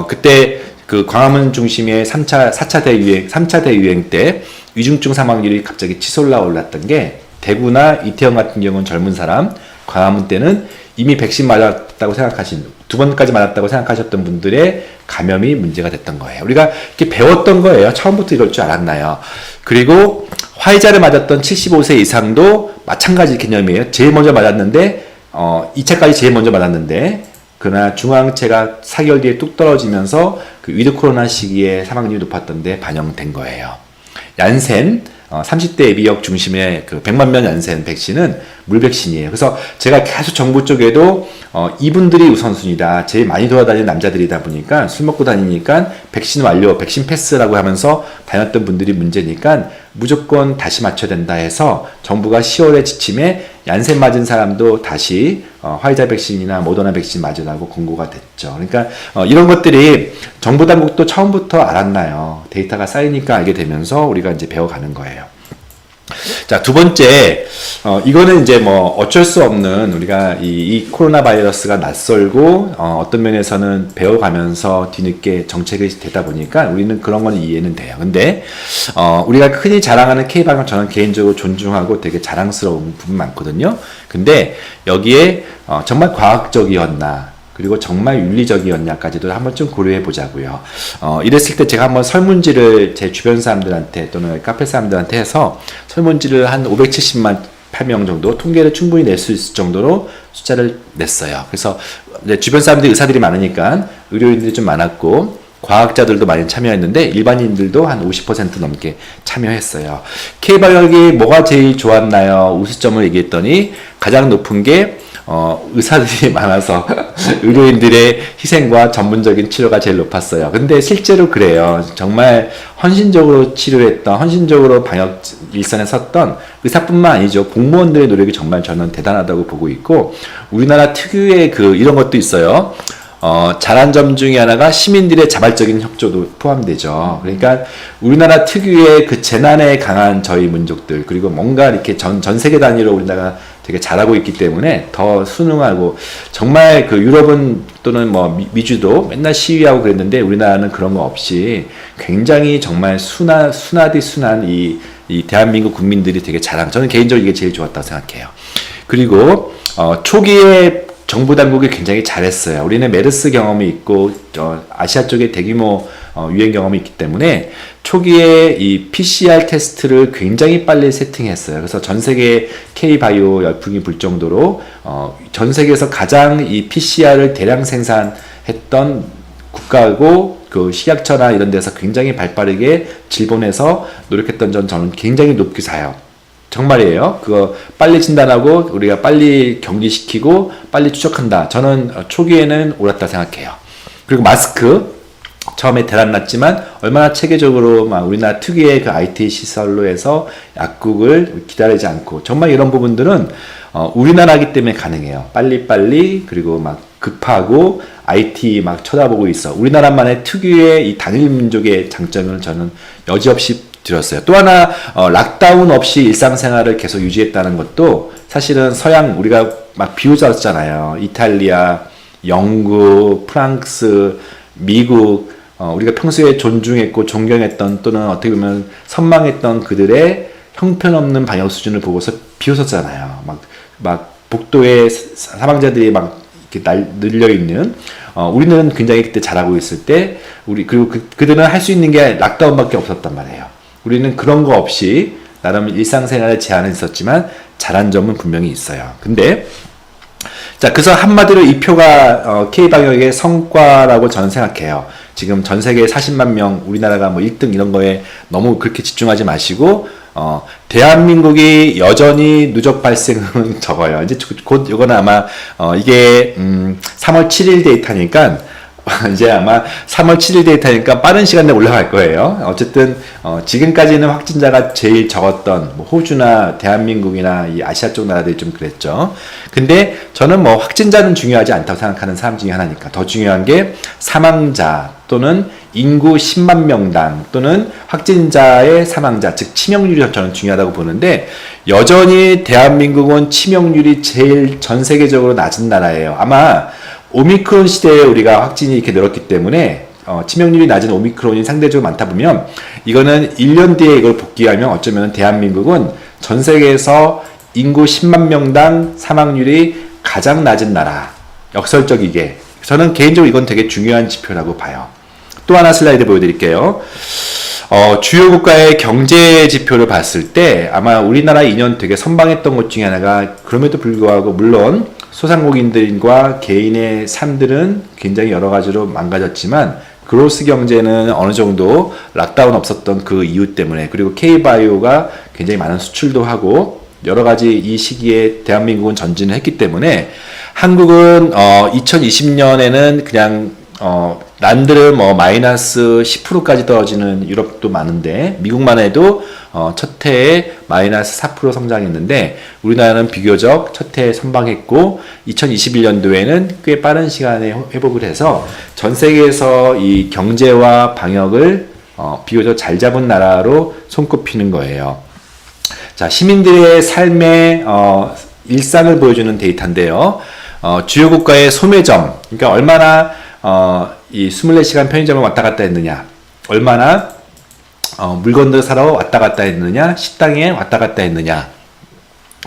그때 그 광화문 중심의 4차 대유행 때 위중증 사망률이 갑자기 치솟아 올랐던 게 대구나 이태원 같은 경우는 젊은 사람, 광화문 때는 이미 백신 맞았다고 생각하신, 2번까지 맞았다고 생각하셨던 분들의 감염이 문제가 됐던 거예요. 우리가 이렇게 배웠던 거예요. 처음부터 이럴 줄 알았나요? 그리고 화이자를 맞았던 75세 이상도 마찬가지 개념이에요. 제일 먼저 맞았는데, 2차까지 제일 먼저 맞았는데, 그러나 중화항체가 4개월 뒤에 뚝 떨어지면서 그 위드 코로나 시기에 사망률이 높았던데 반영된 거예요. 얀센, 30대 예비역 중심의 그 100만 명 얀센 백신은 물백신이에요. 그래서 제가 계속 정부 쪽에도 이분들이 우선순위다. 제일 많이 돌아다니는 남자들이다 보니까 술 먹고 다니니까 백신 완료, 백신 패스라고 하면서 다녔던 분들이 문제니까 무조건 다시 맞춰야 된다 해서 정부가 10월에 지침에 얀센 맞은 사람도 다시 화이자 백신이나 모더나 백신 맞으라고 권고가 됐죠. 그러니까 이런 것들이 정부 당국도 처음부터 알았나요? 데이터가 쌓이니까 알게 되면서 우리가 이제 배워가는 거예요. 자, 두 번째, 이거는 이제 뭐 어쩔 수 없는 우리가 이 코로나 바이러스가 낯설고 어떤 면에서는 배워가면서 뒤늦게 정책이 되다 보니까 우리는 그런 건 이해는 돼요. 근데 우리가 흔히 자랑하는 K방역 저는 개인적으로 존중하고 되게 자랑스러운 부분 많거든요. 근데 여기에 정말 과학적이었나 그리고 정말 윤리적이었냐까지도 한번 좀 고려해 보자고요. 이랬을 때 제가 한번 설문지를 제 주변 사람들한테 또는 카페 사람들한테 해서 설문지를 한 570만 8명 정도 통계를 충분히 낼 수 있을 정도로 숫자를 냈어요. 그래서 주변 사람들이 의사들이 많으니까 의료인들이 좀 많았고 과학자들도 많이 참여했는데 일반인들도 한 50% 넘게 참여했어요. K방역이 뭐가 제일 좋았나요? 우수점을 얘기했더니 가장 높은 게 의사들이 많아서 의료인들의 희생과 전문적인 치료가 제일 높았어요. 근데 실제로 그래요. 정말 헌신적으로 치료했던, 헌신적으로 방역 일선에 섰던 의사뿐만 아니죠. 공무원들의 노력이 정말 저는 대단하다고 보고 있고, 우리나라 특유의 이런 것도 있어요. 잘한 점 중에 하나가 시민들의 자발적인 협조도 포함되죠. 그러니까 우리나라 특유의 그 재난에 강한 저희 민족들, 그리고 뭔가 이렇게 전 세계 단위로 우리나라가 되게 잘하고 있기 때문에 더 순응하고 정말 그 유럽은 또는 뭐 미주도 맨날 시위하고 그랬는데 우리나라는 그런 거 없이 굉장히 정말 순하디 순한 이 대한민국 국민들이 되게 저는 개인적으로 이게 제일 좋았다고 생각해요. 그리고 초기에 정부 당국이 굉장히 잘했어요. 우리는 메르스 경험이 있고 아시아 쪽에 대규모 유행 경험이 있기 때문에 초기에 이 PCR 테스트를 굉장히 빨리 세팅했어요. 그래서 전 세계 K-바이오 열풍이 불 정도로 전 세계에서 가장 이 PCR을 대량 생산했던 국가고 그 식약처나 이런 데서 굉장히 발빠르게 질본에서 노력했던 저는 굉장히 높게 사요. 정말이에요. 그거 빨리 진단하고 우리가 빨리 경기시키고 빨리 추적한다. 저는 초기에는 옳았다 생각해요. 그리고 마스크 처음에 대란났지만 얼마나 체계적으로 막 우리나라 특유의 그 IT 시설로 해서 약국을 기다리지 않고 정말 이런 부분들은 우리나라이기 때문에 가능해요. 빨리빨리 그리고 막 급하고 IT 막 쳐다보고 있어. 우리나라만의 특유의 이 단일 민족의 장점을 저는 여지없이 들었어요. 또 하나 락다운 없이 일상생활을 계속 유지했다는 것도 사실은 서양 우리가 막 비웃었잖아요. 이탈리아, 영국, 프랑스, 미국 우리가 평소에 존중했고 존경했던 또는 어떻게 보면 선망했던 그들의 형편없는 방역 수준을 보고서 비웃었잖아요. 막 복도에 사망자들이 막 이렇게 늘려 있는 우리는 굉장히 그때 잘하고 있을 때 그리고 그들은 할 수 있는 게 락다운밖에 없었단 말이에요. 우리는 그런 거 없이 나름 일상생활에 제한은 있었지만 잘한 점은 분명히 있어요. 근데 자, 그래서 한마디로 이 표가 K방역의 성과라고 저는 생각해요. 지금 전 세계 40만 명, 우리나라가 뭐 1등 이런 거에 너무 그렇게 집중하지 마시고 대한민국이 여전히 누적 발생은 적어요. 이제 곧 이거는 아마 이게 3월 7일 데이터니까 이제 아마 3월 7일 데이터니까 빠른 시간 내에 올라갈 거예요. 어쨌든 지금까지는 확진자가 제일 적었던 뭐 호주나 대한민국이나 이 아시아 쪽 나라들이 좀 그랬죠. 근데 저는 뭐 확진자는 중요하지 않다고 생각하는 사람 중에 하나니까 더 중요한 게 사망자 또는 인구 10만 명당 또는 확진자의 사망자 즉 치명률이 저는 중요하다고 보는데 여전히 대한민국은 치명률이 제일 전 세계적으로 낮은 나라예요. 아마 오미크론 시대에 우리가 확진이 이렇게 늘었기 때문에 치명률이 낮은 오미크론이 상대적으로 많다 보면 이거는 1년 뒤에 이걸 복귀하면 어쩌면 대한민국은 전 세계에서 인구 10만 명당 사망률이 가장 낮은 나라. 역설적이게. 저는 개인적으로 이건 되게 중요한 지표라고 봐요. 또 하나 슬라이드 보여드릴게요. 주요 국가의 경제 지표를 봤을 때 아마 우리나라 2년 되게 선방했던 것 중에 하나가 그럼에도 불구하고 물론 소상공인들과 개인의 삶들은 굉장히 여러 가지로 망가졌지만 그로스 경제는 어느 정도 락다운 없었던 그 이유 때문에 그리고 K바이오가 굉장히 많은 수출도 하고 여러 가지 이 시기에 대한민국은 전진을 했기 때문에 한국은 2020년에는 그냥 난들은 뭐 마이너스 10%까지 떨어지는 유럽도 많은데 미국만 해도 첫 해에 마이너스 4% 성장했는데 우리나라는 비교적 첫 해에 선방했고 2021년도에는 꽤 빠른 시간에 회복을 해서 전 세계에서 이 경제와 방역을 비교적 잘 잡은 나라로 손꼽히는 거예요. 자, 시민들의 삶의 일상을 보여주는 데이터인데요. 주요 국가의 소매점, 그러니까 얼마나 이 24시간 편의점을 왔다 갔다 했느냐, 얼마나 물건들 사러 왔다 갔다 했느냐, 식당에 왔다 갔다 했느냐,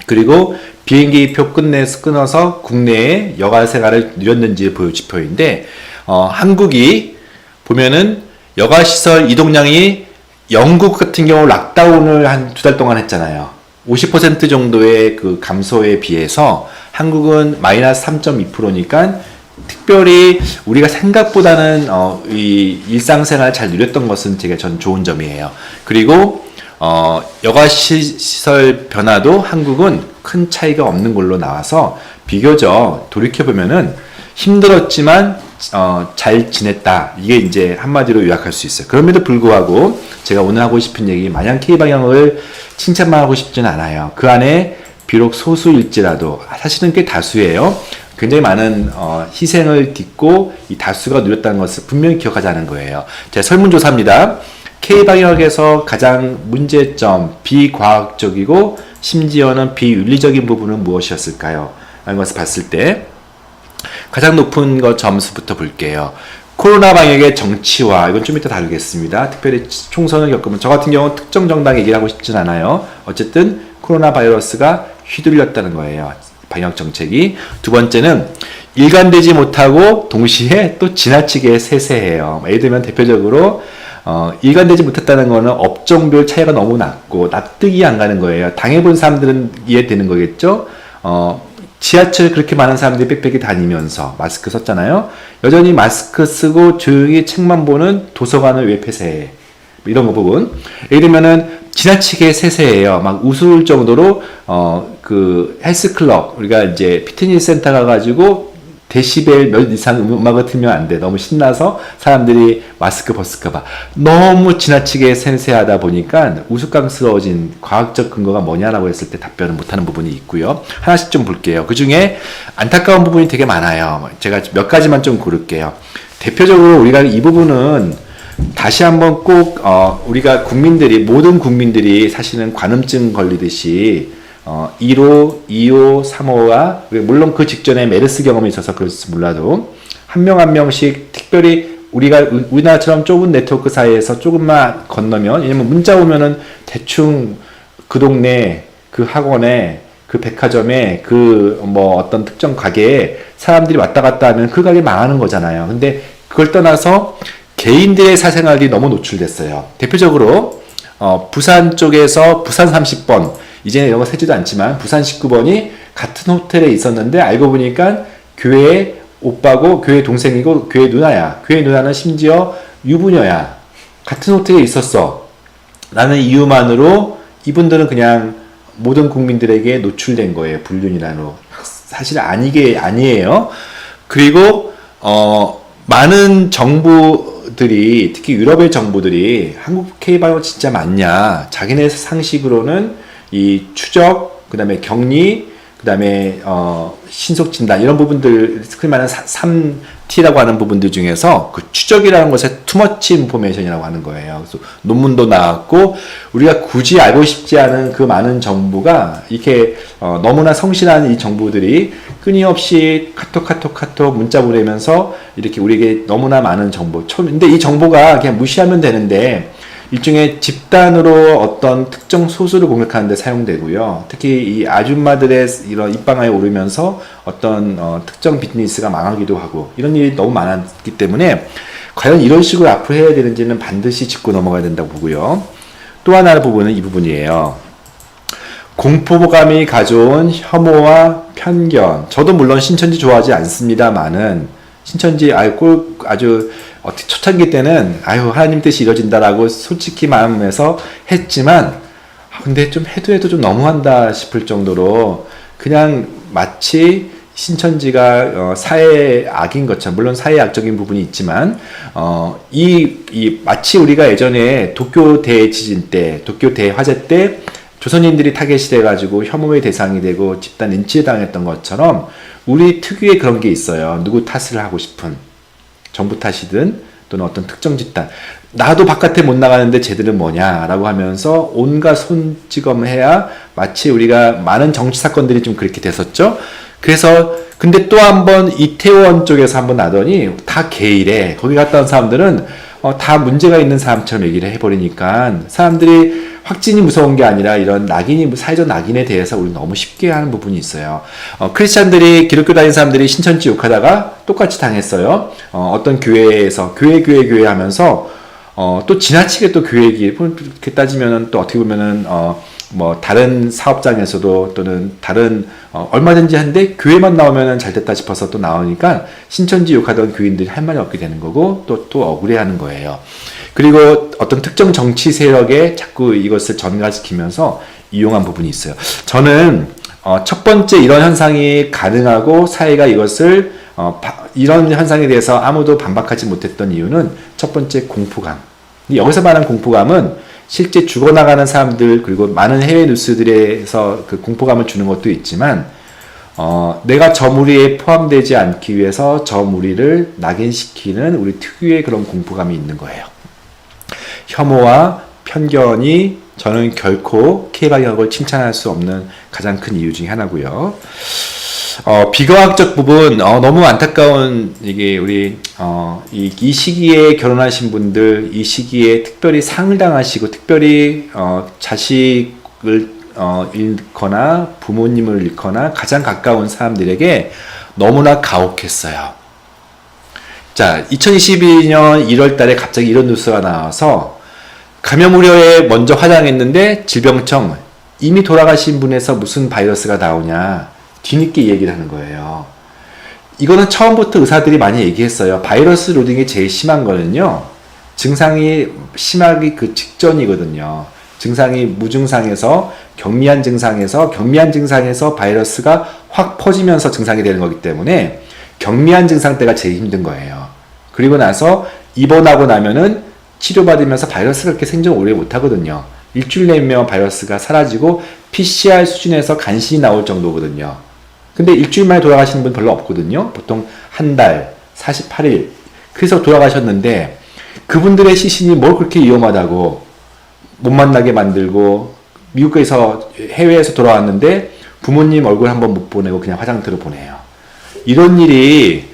그리고 비행기 표 끊어서 국내에 여가 생활을 누렸는지 보여 지표인데 한국이 보면은 여가 시설 이동량이 영국 같은 경우 락다운을 한 2달 동안 했잖아요. 50% 정도의 그 감소에 비해서 한국은 마이너스 3.2%니까 특별히 우리가 생각보다는 이 일상생활 잘 누렸던 것은 되게 전 좋은 점이에요. 그리고 여가 시설 변화도 한국은 큰 차이가 없는 걸로 나와서 비교적 돌이켜보면은 힘들었지만 잘 지냈다. 이게 이제 한마디로 요약할 수 있어요. 그럼에도 불구하고 제가 오늘 하고 싶은 얘기 마냥 K방향을 칭찬만 하고 싶지는 않아요. 그 안에 비록 소수일지라도 사실은 꽤 다수예요. 굉장히 많은 희생을 딛고 이 다수가 누렸다는 것을 분명히 기억하자는 거예요. 제 설문조사입니다. K방역에서 가장 문제점, 비과학적이고 심지어는 비윤리적인 부분은 무엇이었을까요? 라는 것을 봤을 때 가장 높은 것 점수부터 볼게요. 코로나 방역의 정치화, 이건 좀 이따 다루겠습니다. 특별히 총선을 겪으면 저 같은 경우는 특정 정당 얘기를 하고 싶진 않아요. 어쨌든 코로나 바이러스가 휘둘렸다는 거예요. 방역 정책이. 두 번째는 일관되지 못하고 동시에 또 지나치게 세세해요. 예를 들면 대표적으로 일관되지 못했다는 거는 업종별 차이가 너무 낮고 납득이 안 가는 거예요. 당해본 사람들은 이해되는 거겠죠. 지하철 그렇게 많은 사람들이 빽빽이 다니면서 마스크 썼잖아요. 여전히 마스크 쓰고 조용히 책만 보는 도서관을 왜 폐쇄해? 이런 거 부분. 예를 들면은 지나치게 세세해요. 막 웃을 정도로 그 헬스클럽, 우리가 이제 피트니스 센터 가가지고 데시벨 몇 이상 음악을 틀면 안 돼. 너무 신나서 사람들이 마스크 벗을까봐. 너무 지나치게 세세하다 보니까 우스꽝스러워진 과학적 근거가 뭐냐라고 했을 때 답변을 못하는 부분이 있고요. 하나씩 좀 볼게요. 그 중에 안타까운 부분이 되게 많아요. 제가 몇 가지만 좀 고를게요. 대표적으로 우리가 이 부분은 다시 한번 꼭 우리가 국민들이, 모든 국민들이 사실은 관음증 걸리듯이 1호, 2호, 3호와 물론 그 직전에 메르스 경험이 있어서 그럴지 몰라도 한 명 한 명씩 특별히 우리나라처럼 좁은 네트워크 사이에서 조금만 건너면, 왜냐면 문자 오면은 대충 그 동네, 그 학원에, 그 백화점에, 그 뭐 어떤 특정 가게에 사람들이 왔다 갔다 하면 그 가게 망하는 거잖아요. 근데 그걸 떠나서 개인들의 사생활이 너무 노출됐어요. 대표적으로 부산 쪽에서 부산 30번, 이제는 이런 거 세지도 않지만 부산 19번이 같은 호텔에 있었는데 알고 보니까 교회 오빠고 교회 동생이고 교회 누나야. 교회 누나는 심지어 유부녀야. 같은 호텔에 있었어. 라는 이유만으로 이분들은 그냥 모든 국민들에게 노출된 거예요. 불륜이라는. 사실 아니에요. 그리고 많은 정부들이, 특히 유럽의 정부들이 한국 K방역 진짜 맞냐, 자기네 상식으로는 이 추적, 그 다음에 격리, 그 다음에 신속 진단, 이런 부분들, 흔히 말하는 3T라고 하는 부분들 중에서 그 추적이라는 것에 투머치 인포메이션이라고 하는 거예요. 그래서 논문도 나왔고, 우리가 굳이 알고 싶지 않은 그 많은 정보가 이렇게 너무나 성실한 이 정부들이 끊임없이 카톡 문자 보내면서 이렇게 우리에게 너무나 많은 정보. 근데 이 정보가 그냥 무시하면 되는데 일종의 집단으로 어떤 특정 소수를 공격하는 데 사용되고요. 특히 이 아줌마들의 이런 입방아에 오르면서 어떤 특정 비즈니스가 망하기도 하고, 이런 일이 너무 많았기 때문에 과연 이런 식으로 앞으로 해야 되는지는 반드시 짚고 넘어가야 된다고 보고요. 또 하나의 부분은 이 부분이에요. 공포감이 가져온 혐오와 편견. 저도 물론 신천지 좋아하지 않습니다만은, 신천지 아주 초창기 때는 하나님 뜻이 이루어진다라고 솔직히 마음에서 했지만, 근데 좀 해도 좀 너무한다 싶을 정도로 그냥 마치 신천지가 사회 악인 것처럼, 물론 사회 악적인 부분이 있지만 마치 우리가 예전에 도쿄 대지진 때, 도쿄 대화재 때 조선인들이 타겟이 돼가지고 혐오의 대상이 되고 집단 린치를 당했던 것처럼 우리 특유의 그런 게 있어요. 누구 탓을 하고 싶은, 정부 탓이든 또는 어떤 특정 집단, 나도 바깥에 못 나가는데 쟤들은 뭐냐라고 하면서 온갖 손찌검해야 마치 우리가 많은 정치 사건들이 좀 그렇게 됐었죠. 그래서 근데 또 한 번 이태원 쪽에서 한번 나더니 다 게이래. 거기 갔다 온 사람들은 다 문제가 있는 사람처럼 얘기를 해버리니까 사람들이 확진이 무서운 게 아니라 이런 사회적 낙인에 대해서 우리 너무 쉽게 하는 부분이 있어요. 크리스찬들이, 기독교 다니는 사람들이 신천지 욕하다가 똑같이 당했어요. 어떤 교회에서 교회 하면서 또 지나치게 또 교회 얘기, 이렇게 따지면은 또 어떻게 보면은 뭐 다른 사업장에서도 또는 다른 얼마든지 한데 교회만 나오면은 잘 됐다 싶어서 또 나오니까 신천지 욕하던 교인들이 할 말이 없게 되는 거고 또 억울해하는 거예요. 그리고 어떤 특정 정치 세력에 자꾸 이것을 전가시키면서 이용한 부분이 있어요. 저는 첫 번째 이런 현상이 가능하고 사회가 이것을 이런 현상에 대해서 아무도 반박하지 못했던 이유는 첫 번째 공포감. 여기서 말하는 공포감은 실제 죽어나가는 사람들, 그리고 많은 해외 뉴스들에서 그 공포감을 주는 것도 있지만 내가 저 무리에 포함되지 않기 위해서 저 무리를 낙인시키는 우리 특유의 그런 공포감이 있는 거예요. 혐오와 편견이 저는 결코 K방역을 칭찬할 수 없는 가장 큰 이유 중에 하나고요. 비과학적 부분, 너무 안타까운, 이게 우리, 이 시기에 결혼하신 분들, 이 시기에 특별히 상을 당하시고, 특별히, 자식을, 잃거나, 부모님을 잃거나, 가장 가까운 사람들에게 너무나 가혹했어요. 자, 2022년 1월 달에 갑자기 이런 뉴스가 나와서, 감염 우려에 먼저 화장했는데, 질병청, 이미 돌아가신 분에서 무슨 바이러스가 나오냐, 뒤늦게 얘기를 하는 거예요. 이거는 처음부터 의사들이 많이 얘기했어요. 바이러스 로딩이 제일 심한 거는요, 증상이 심하기 그 직전이거든요. 증상이 무증상에서 경미한 증상에서 바이러스가 확 퍼지면서 증상이 되는 거기 때문에 경미한 증상 때가 제일 힘든 거예요. 그리고 나서 입원하고 나면은 치료받으면서 바이러스가 그렇게 생존 오래 못 하거든요. 일주일 내면 바이러스가 사라지고 PCR 수준에서 간신히 나올 정도거든요. 근데 일주일 만에 돌아가시는 분 별로 없거든요. 보통 한 달, 48일. 그래서 돌아가셨는데 그분들의 시신이 뭘 그렇게 위험하다고 못 만나게 만들고 미국에서 해외에서 돌아왔는데 부모님 얼굴 한번 못 보내고 그냥 화장터로 보내요. 이런 일이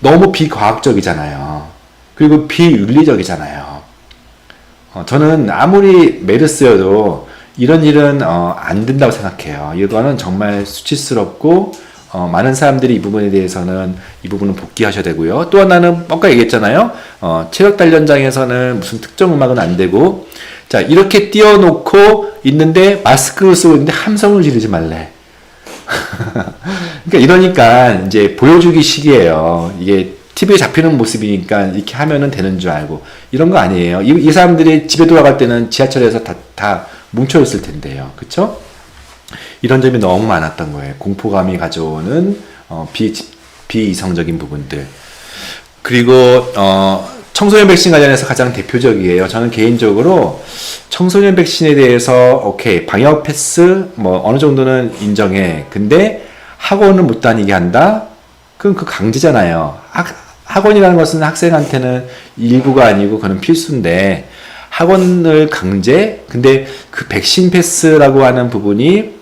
너무 비과학적이잖아요. 그리고 비윤리적이잖아요. 저는 아무리 메르스여도 이런 일은 안 된다고 생각해요. 이거는 정말 수치스럽고 많은 사람들이 이 부분에 대해서는 이 부분은 복귀하셔야 되고요. 또 하나는 아까 얘기했잖아요. 체력 단련장에서는 무슨 특정 음악은 안 되고, 자 이렇게 띄워놓고 있는데 마스크를 쓰고 있는데 함성을 지르지 말래. 그러니까 이러니까 이제 보여주기 식이에요. 이게 TV에 잡히는 모습이니까 이렇게 하면은 되는 줄 알고 이런 거 아니에요. 이 사람들이 집에 돌아갈 때는 지하철에서 다 뭉쳐있을 텐데요. 그쵸? 이런 점이 너무 많았던 거예요. 공포감이 가져오는 비이성적인 부분들. 그리고 청소년 백신 관련해서 가장 대표적이에요. 저는 개인적으로 청소년 백신에 대해서 오케이 방역 패스 뭐 어느 정도는 인정해. 근데 학원을 못 다니게 한다? 그럼 그 강제잖아요. 학원이라는 것은 학생한테는 일부가 아니고 그건 필수인데 학원을 강제? 근데 그 백신 패스라고 하는 부분이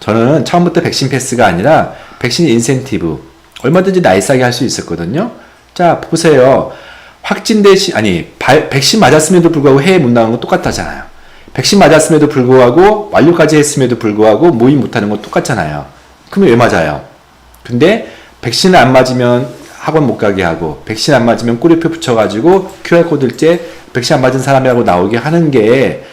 저는 처음부터 백신 패스가 아니라 백신 인센티브 얼마든지 나이스하게 할 수 있었거든요. 자 보세요. 백신 맞았음에도 불구하고 해외 못 나가는 건 똑같다잖아요. 백신 맞았음에도 불구하고 완료까지 했음에도 불구하고 모임 못하는 건 똑같잖아요. 그러면 왜 맞아요? 근데 백신을 안 맞으면 학원 못 가게 하고 백신 안 맞으면 꼬리표 붙여가지고 QR코드를 백신 안 맞은 사람이라고 나오게 하는 게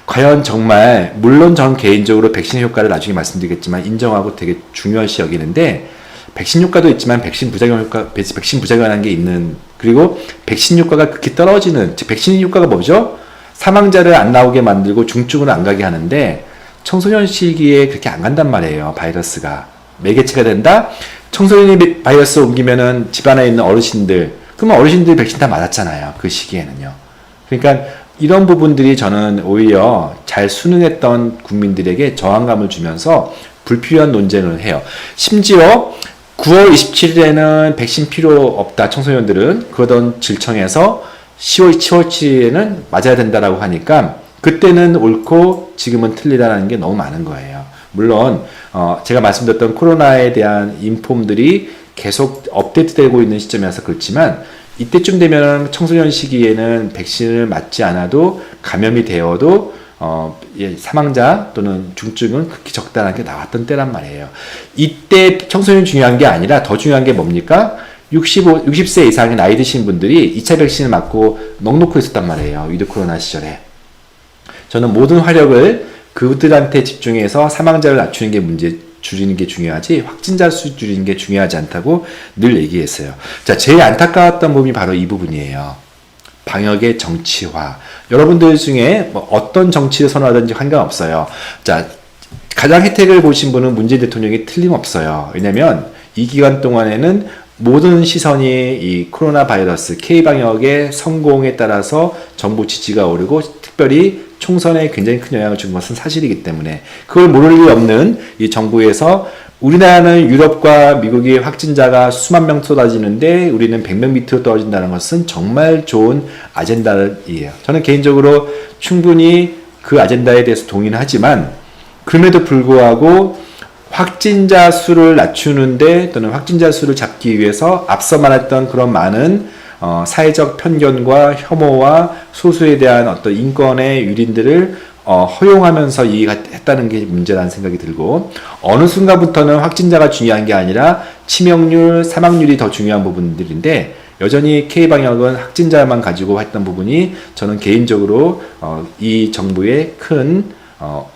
과연 정말 물론 전 개인적으로 백신 효과를 나중에 말씀드리겠지만 인정하고 되게 중요시 여기는데 백신 효과도 있지만 백신 부작용이라는 게 있는 그리고 백신 효과가 극히 떨어지는 즉 백신 효과가 뭐죠? 사망자를 안 나오게 만들고 중증으로 안 가게 하는데 청소년 시기에 그렇게 안 간단 말이에요. 바이러스가 매개체가 된다? 청소년이 바이러스 옮기면은 집안에 있는 어르신들 그러면 어르신들 백신 다 맞았잖아요. 그 시기에는요. 그러니까 이런 부분들이 저는 오히려 잘 수능했던 국민들에게 저항감을 주면서 불필요한 논쟁을 해요. 심지어 9월 27일에는 백신 필요 없다 청소년들은 그러던 질청에서 10월 7일에는 맞아야 된다라고 하니까 그때는 옳고 지금은 틀리다라는 게 너무 많은 거예요. 물론 제가 말씀드렸던 코로나에 대한 인폼들이 계속 업데이트되고 있는 시점이라서 그렇지만 이때쯤 되면 청소년 시기에는 백신을 맞지 않아도 감염이 되어도 사망자 또는 중증은 극히 적다라는 게 나왔던 때란 말이에요. 이때 청소년이 중요한 게 아니라 더 중요한 게 뭡니까? 60세 이상의 나이 드신 분들이 2차 백신을 맞고 넋 놓고 있었단 말이에요. 위드 코로나 시절에. 저는 모든 화력을 그들한테 집중해서 사망자를 낮추는 게 줄이는 게 중요하지 확진자 수 줄이는 게 중요하지 않다고 늘 얘기했어요. 자, 제일 안타까웠던 부분이 바로 이 부분이에요. 방역의 정치화. 여러분들 중에 뭐 어떤 정치를 선호하든지 상관없어요. 자, 가장 혜택을 보신 분은 문재인 대통령이 틀림없어요. 왜냐면 이 기간 동안에는 모든 시선이 이 코로나 바이러스 K방역의 성공에 따라서 정부 지지가 오르고 특별히 총선에 굉장히 큰 영향을 준 것은 사실이기 때문에 그걸 모를 리 없는 이 정부에서 우리나라는 유럽과 미국의 확진자가 수만 명 쏟아지는데 우리는 100명 밑으로 떨어진다는 것은 정말 좋은 아젠다이에요. 저는 개인적으로 충분히 그 아젠다에 대해서 동의는 하지만 그럼에도 불구하고 확진자 수를 낮추는데 또는 확진자 수를 잡기 위해서 앞서 말했던 그런 많은 사회적 편견과 혐오와 소수에 대한 어떤 인권의 유린들을 허용하면서 이해했다는 게 문제라는 생각이 들고, 어느 순간부터는 확진자가 중요한 게 아니라 치명률, 사망률이 더 중요한 부분들인데 여전히 K방역은 확진자만 가지고 했던 부분이 저는 개인적으로 이 정부의 큰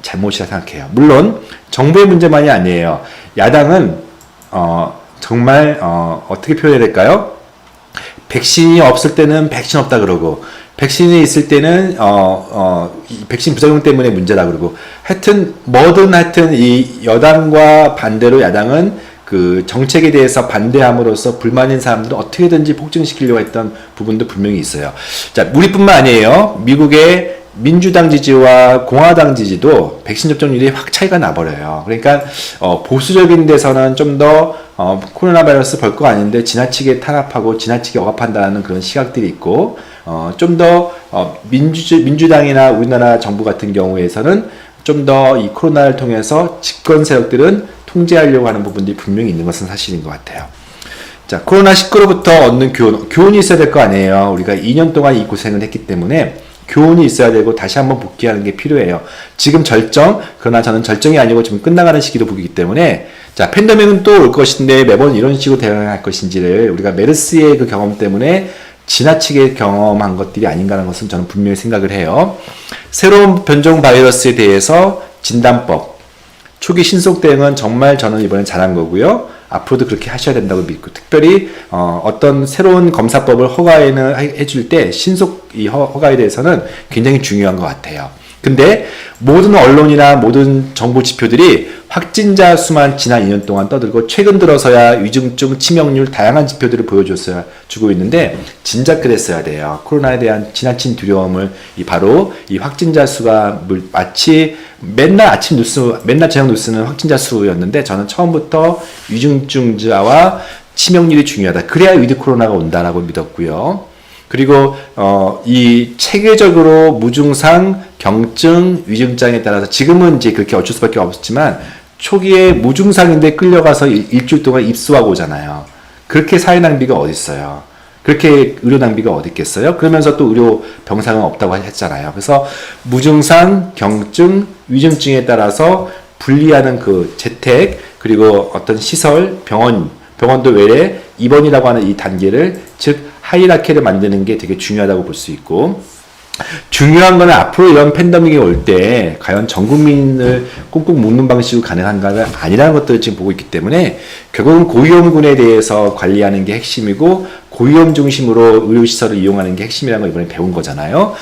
잘못이라 생각해요. 물론 정부의 문제만이 아니에요. 야당은 정말 어떻게 표현해야 될까요? 백신이 없을 때는 백신 없다 그러고, 백신이 있을 때는 백신 부작용 때문에 문제다 그러고, 하여튼 뭐든 하여튼 이 여당과 반대로 야당은 그 정책에 대해서 반대함으로써 불만인 사람들을 어떻게든지 폭증시키려고 했던 부분도 분명히 있어요. 자, 우리뿐만 아니에요. 미국의 민주당 지지와 공화당 지지도 백신 접종률이 확 차이가 나버려요. 그러니까 보수적인 데서는 좀 더 코로나 바이러스 별거 아닌데 지나치게 탄압하고 지나치게 억압한다는 그런 시각들이 있고, 좀 더 민주당이나 우리나라 정부 같은 경우에서는 좀 더 이 코로나를 통해서 집권 세력들은 통제하려고 하는 부분들이 분명히 있는 것은 사실인 것 같아요. 자, 코로나19로부터 얻는 교훈이 있어야 될 거 아니에요. 우리가 2년 동안 이 고생을 했기 때문에 교훈이 있어야 되고 다시 한번 복귀하는 게 필요해요. 지금 절정, 그러나 저는 절정이 아니고 지금 끝나가는 시기로 보기 때문에, 자, 팬데믹은 또 올 것인데 매번 이런 식으로 대응할 것인지를 우리가 메르스의 그 경험 때문에 지나치게 경험한 것들이 아닌가라는 것은 저는 분명히 생각을 해요. 새로운 변종 바이러스에 대해서 진단법, 초기 신속 대응은 정말 저는 이번엔 잘한 거고요. 앞으로도 그렇게 하셔야 된다고 믿고, 특별히 어떤 새로운 검사법을 허가에는 해줄 때 신속 이 허가에 대해서는 굉장히 중요한 것 같아요. 근데 모든 언론이나 모든 정보 지표들이 확진자 수만 지난 2년 동안 떠들고 최근 들어서야 위중증, 치명률 다양한 지표들을 보여줬어야 주고 있는데 진작 그랬어야 돼요. 코로나에 대한 지나친 두려움을 바로 이 확진자 수가 마치 맨날 아침 뉴스, 맨날 저녁 뉴스는 확진자 수였는데 저는 처음부터 위중증자와 치명률이 중요하다. 그래야 위드 코로나가 온다라고 믿었고요. 그리고 이 체계적으로 무증상, 경증, 위증장에 따라서 지금은 이제 그렇게 어쩔 수밖에 없지만 초기에 무증상인데 끌려가서 일주일 동안 입수하고 오잖아요. 그렇게 사회 낭비가 어디 있어요? 그렇게 의료 낭비가 어디 있겠어요? 그러면서 또 의료 병상은 없다고 했잖아요. 그래서 무증상, 경증, 위증증에 따라서 분리하는 그 재택, 그리고 어떤 시설, 병원도 외래 입원이라고 하는 이 단계를, 즉 하이라키를 만드는 게 되게 중요하다고 볼 수 있고, 중요한 거는 앞으로 이런 팬데믹이 올 때 과연 전 국민을 꾹꾹 묶는 방식으로 가능한가가 아니라는 것들을 지금 보고 있기 때문에 결국은 고위험군에 대해서 관리하는 게 핵심이고 고위험 중심으로 의료시설을 이용하는 게 핵심이라는 걸 이번에 배운 거잖아요.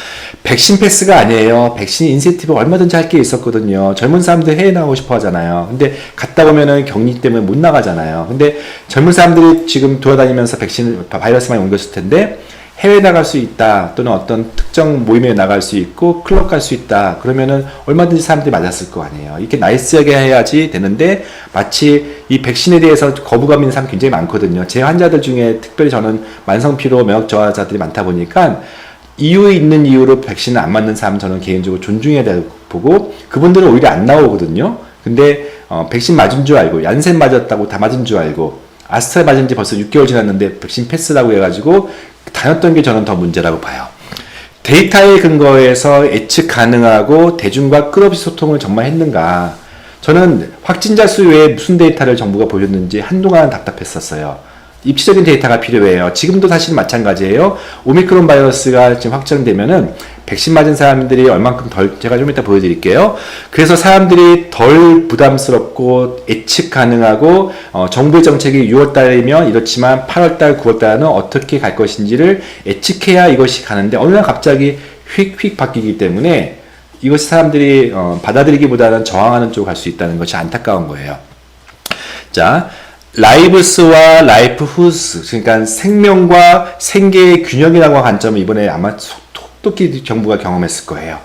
백신 패스가 아니에요. 백신 인센티브 얼마든지 할 게 있었거든요. 젊은 사람들 해외 나가고 싶어 하잖아요. 근데 갔다 오면은 격리 때문에 못 나가잖아요. 근데 젊은 사람들이 지금 돌아다니면서 백신을 바이러스 많이 옮겼을 텐데 해외 나갈 수 있다, 또는 어떤 특정 모임에 나갈 수 있고 클럽 갈 수 있다, 그러면은 얼마든지 사람들이 맞았을 거 아니에요. 이렇게 나이스하게 해야지 되는데 마치 이 백신에 대해서 거부감 있는 사람이 굉장히 많거든요. 제 환자들 중에 특별히 저는 만성피로 면역 저하자들이 많다 보니까 이유 있는 이유로 백신을 안 맞는 사람 저는 개인적으로 존중해야 되고 보고, 그분들은 오히려 안 나오거든요. 근데 백신 맞은 줄 알고, 얀센 맞았다고 다 맞은 줄 알고, 아스트라 맞은 지 벌써 6개월 지났는데 백신 패스라고 해가지고 다녔던 게 저는 더 문제라고 봐요. 데이터에 근거해서 예측 가능하고 대중과 끝없이 소통을 정말 했는가? 저는 확진자 수 외에 무슨 데이터를 정부가 보였는지 한동안 답답했었어요. 입시적인 데이터가 필요해요. 지금도 사실 마찬가지예요. 오미크론 바이러스가 지금 확정되면은 백신 맞은 사람들이 얼만큼 덜, 제가 좀 이따 보여드릴게요. 그래서 사람들이 덜 부담스럽고 예측 가능하고 정부의 정책이 6월달이면 이렇지만 8월달, 9월달은 어떻게 갈 것인지를 예측해야 이것이 가는데 어느 날 갑자기 휙휙 바뀌기 때문에 이것이 사람들이 받아들이기보다는 저항하는 쪽으로 갈 수 있다는 것이 안타까운 거예요. 자, 라이브스와 라이프후스, 그러니까 생명과 생계의 균형이라고 하는 관점을 이번에 아마 똑똑히 정부가 경험했을 거예요.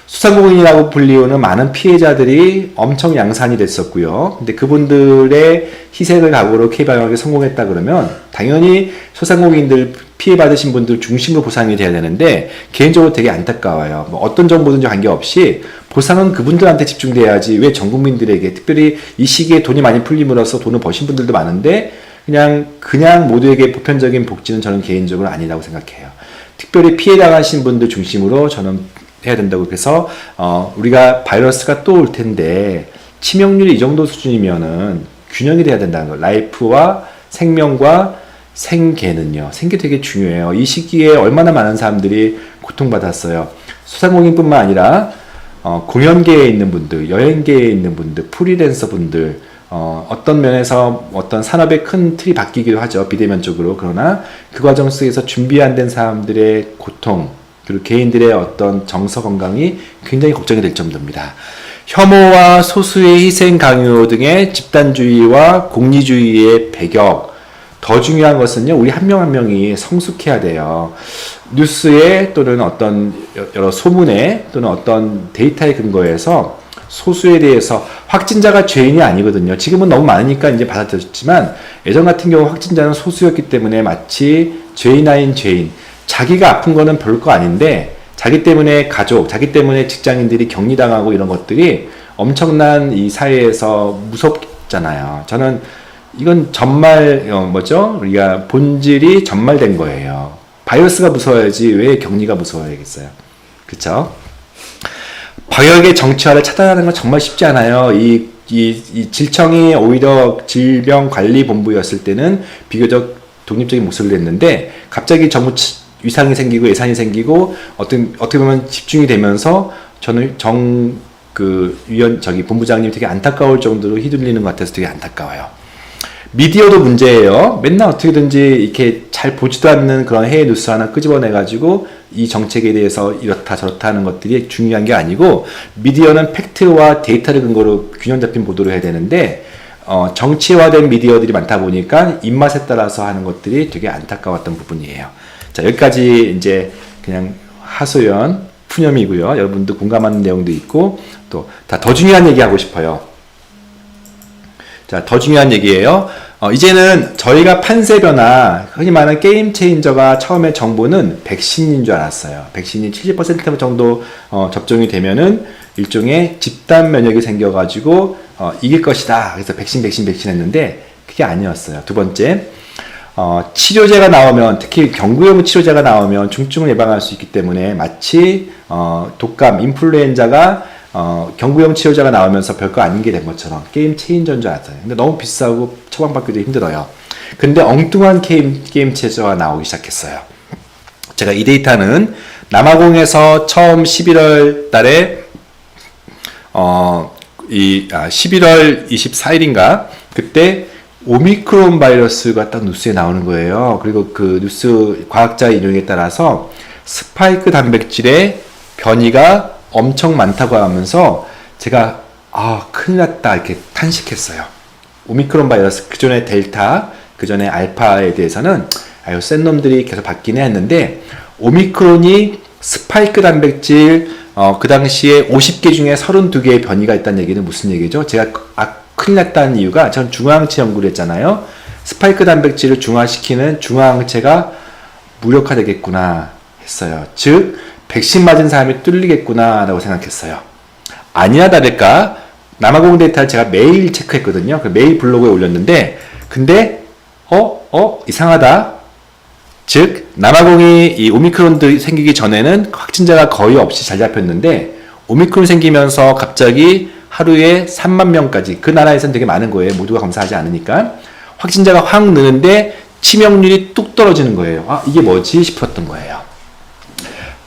소상공인이라고 불리우는 많은 피해자들이 엄청 양산이 됐었고요. 근데 그분들의 희생을 각오로 K방역에 성공했다 그러면 당연히 소상공인들 피해받으신 분들 중심으로 보상이 돼야 되는데 개인적으로 되게 안타까워요. 뭐 어떤 정보든지 관계없이 보상은 그분들한테 집중돼야지 왜 전 국민들에게, 특별히 이 시기에 돈이 많이 풀림으로써 돈을 버신 분들도 많은데 그냥 모두에게 보편적인 복지는 저는 개인적으로 아니라고 생각해요. 특별히 피해당하신 분들 중심으로 저는 해야 된다고. 그래서 우리가 바이러스가 또 올 텐데 치명률이 이 정도 수준이면은 균형이 돼야 된다는 거. 라이프와 생명과 생계는요. 생계 되게 중요해요. 이 시기에 얼마나 많은 사람들이 고통받았어요. 소상공인뿐만 아니라 공연계에 있는 분들, 여행계에 있는 분들, 프리랜서 분들, 어떤 면에서 어떤 산업의 큰 틀이 바뀌기도 하죠. 비대면적으로. 그러나 그 과정 속에서 준비 안 된 사람들의 고통, 그리고 개인들의 어떤 정서 건강이 굉장히 걱정이 될 정도입니다. 혐오와 소수의 희생 강요 등의 집단주의와 공리주의의 배격. 더 중요한 것은요, 우리 한 명 한 명이 성숙해야 돼요. 뉴스에 또는 어떤 여러 소문에 또는 어떤 데이터에 근거해서 소수에 대해서 확진자가 죄인이 아니거든요. 지금은 너무 많으니까 이제 받아들였지만 예전 같은 경우 확진자는 소수였기 때문에 마치 죄인 아닌 죄인. 자기가 아픈 거는 별거 아닌데 자기 때문에 가족, 자기 때문에 직장인들이 격리당하고 이런 것들이 엄청난 이 사회에서 무섭잖아요. 저는 이건 우리가 본질이 전말된 거예요. 바이러스가 무서워야지 왜 격리가 무서워야겠어요. 그쵸? 방역의 정치화를 차단하는 건 정말 쉽지 않아요. 이 질청이 오히려 질병관리본부였을 때는 비교적 독립적인 목소리를 냈는데 갑자기 정부 위상이 생기고 예산이 생기고 어떻게 보면 집중이 되면서 저는 본부장님이 되게 안타까울 정도로 휘둘리는 것 같아서 되게 안타까워요. 미디어도 문제예요. 맨날 어떻게든지 이렇게 잘 보지도 않는 그런 해외 뉴스 하나 끄집어내가지고 이 정책에 대해서 이렇다 저렇다 하는 것들이 중요한 게 아니고 미디어는 팩트와 데이터를 근거로 균형 잡힌 보도를 해야 되는데 정치화된 미디어들이 많다 보니까 입맛에 따라서 하는 것들이 되게 안타까웠던 부분이에요. 자, 여기까지 이제 그냥 하소연, 푸념이고요. 여러분도 공감하는 내용도 있고 또 더 중요한 얘기 하고 싶어요. 자, 더 중요한 얘기예요. 이제는 저희가 판세 변화, 흔히 말하는 게임 체인저가 처음에 정보는 백신인 줄 알았어요. 백신이 70% 정도 접종이 되면은 일종의 집단 면역이 생겨가지고 이길 것이다. 그래서 백신 했는데 그게 아니었어요. 두 번째, 치료제가 나오면, 특히 경구용 치료제가 나오면 중증을 예방할 수 있기 때문에 마치 독감, 인플루엔자가 경구용 치료제가 나오면서 별거 아닌 게 된 것처럼 게임 체인저인 줄 알았어요. 근데 너무 비싸고 처방받기도 힘들어요. 근데 엉뚱한 게임 체인저가 나오기 시작했어요. 제가 이 데이터는 남아공에서 처음 11월 달에 11월 24일인가 그때 오미크론 바이러스가 딱 뉴스에 나오는 거예요. 그리고 그 뉴스 과학자 인용에 따라서 스파이크 단백질의 변이가 엄청 많다고 하면서 제가 큰일 났다 이렇게 탄식했어요. 오미크론 바이러스, 그 전에 델타, 그 전에 알파에 대해서는 센 놈들이 계속 받긴 했는데 오미크론이 스파이크 단백질 그 당시에 50개 중에 32개의 변이가 있다는 얘기는 무슨 얘기죠? 제가 큰일 났다는 이유가 전 중화항체 연구를 했잖아요. 스파이크 단백질을 중화시키는 중화항체가 무력화되겠구나 했어요. 즉 백신 맞은 사람이 뚫리겠구나 라고 생각했어요. 아니나 다를까 남아공 데이터를 제가 매일 체크했거든요. 매일 블로그에 올렸는데 근데 이상하다. 즉 남아공이 이 오미크론도 생기기 전에는 확진자가 거의 없이 잘 잡혔는데 오미크론 생기면서 갑자기 하루에 3만 명까지, 그 나라에서는 되게 많은 거예요. 모두가 검사하지 않으니까. 확진자가 확 느는데 치명률이 뚝 떨어지는 거예요. 이게 뭐지 싶었던 거예요.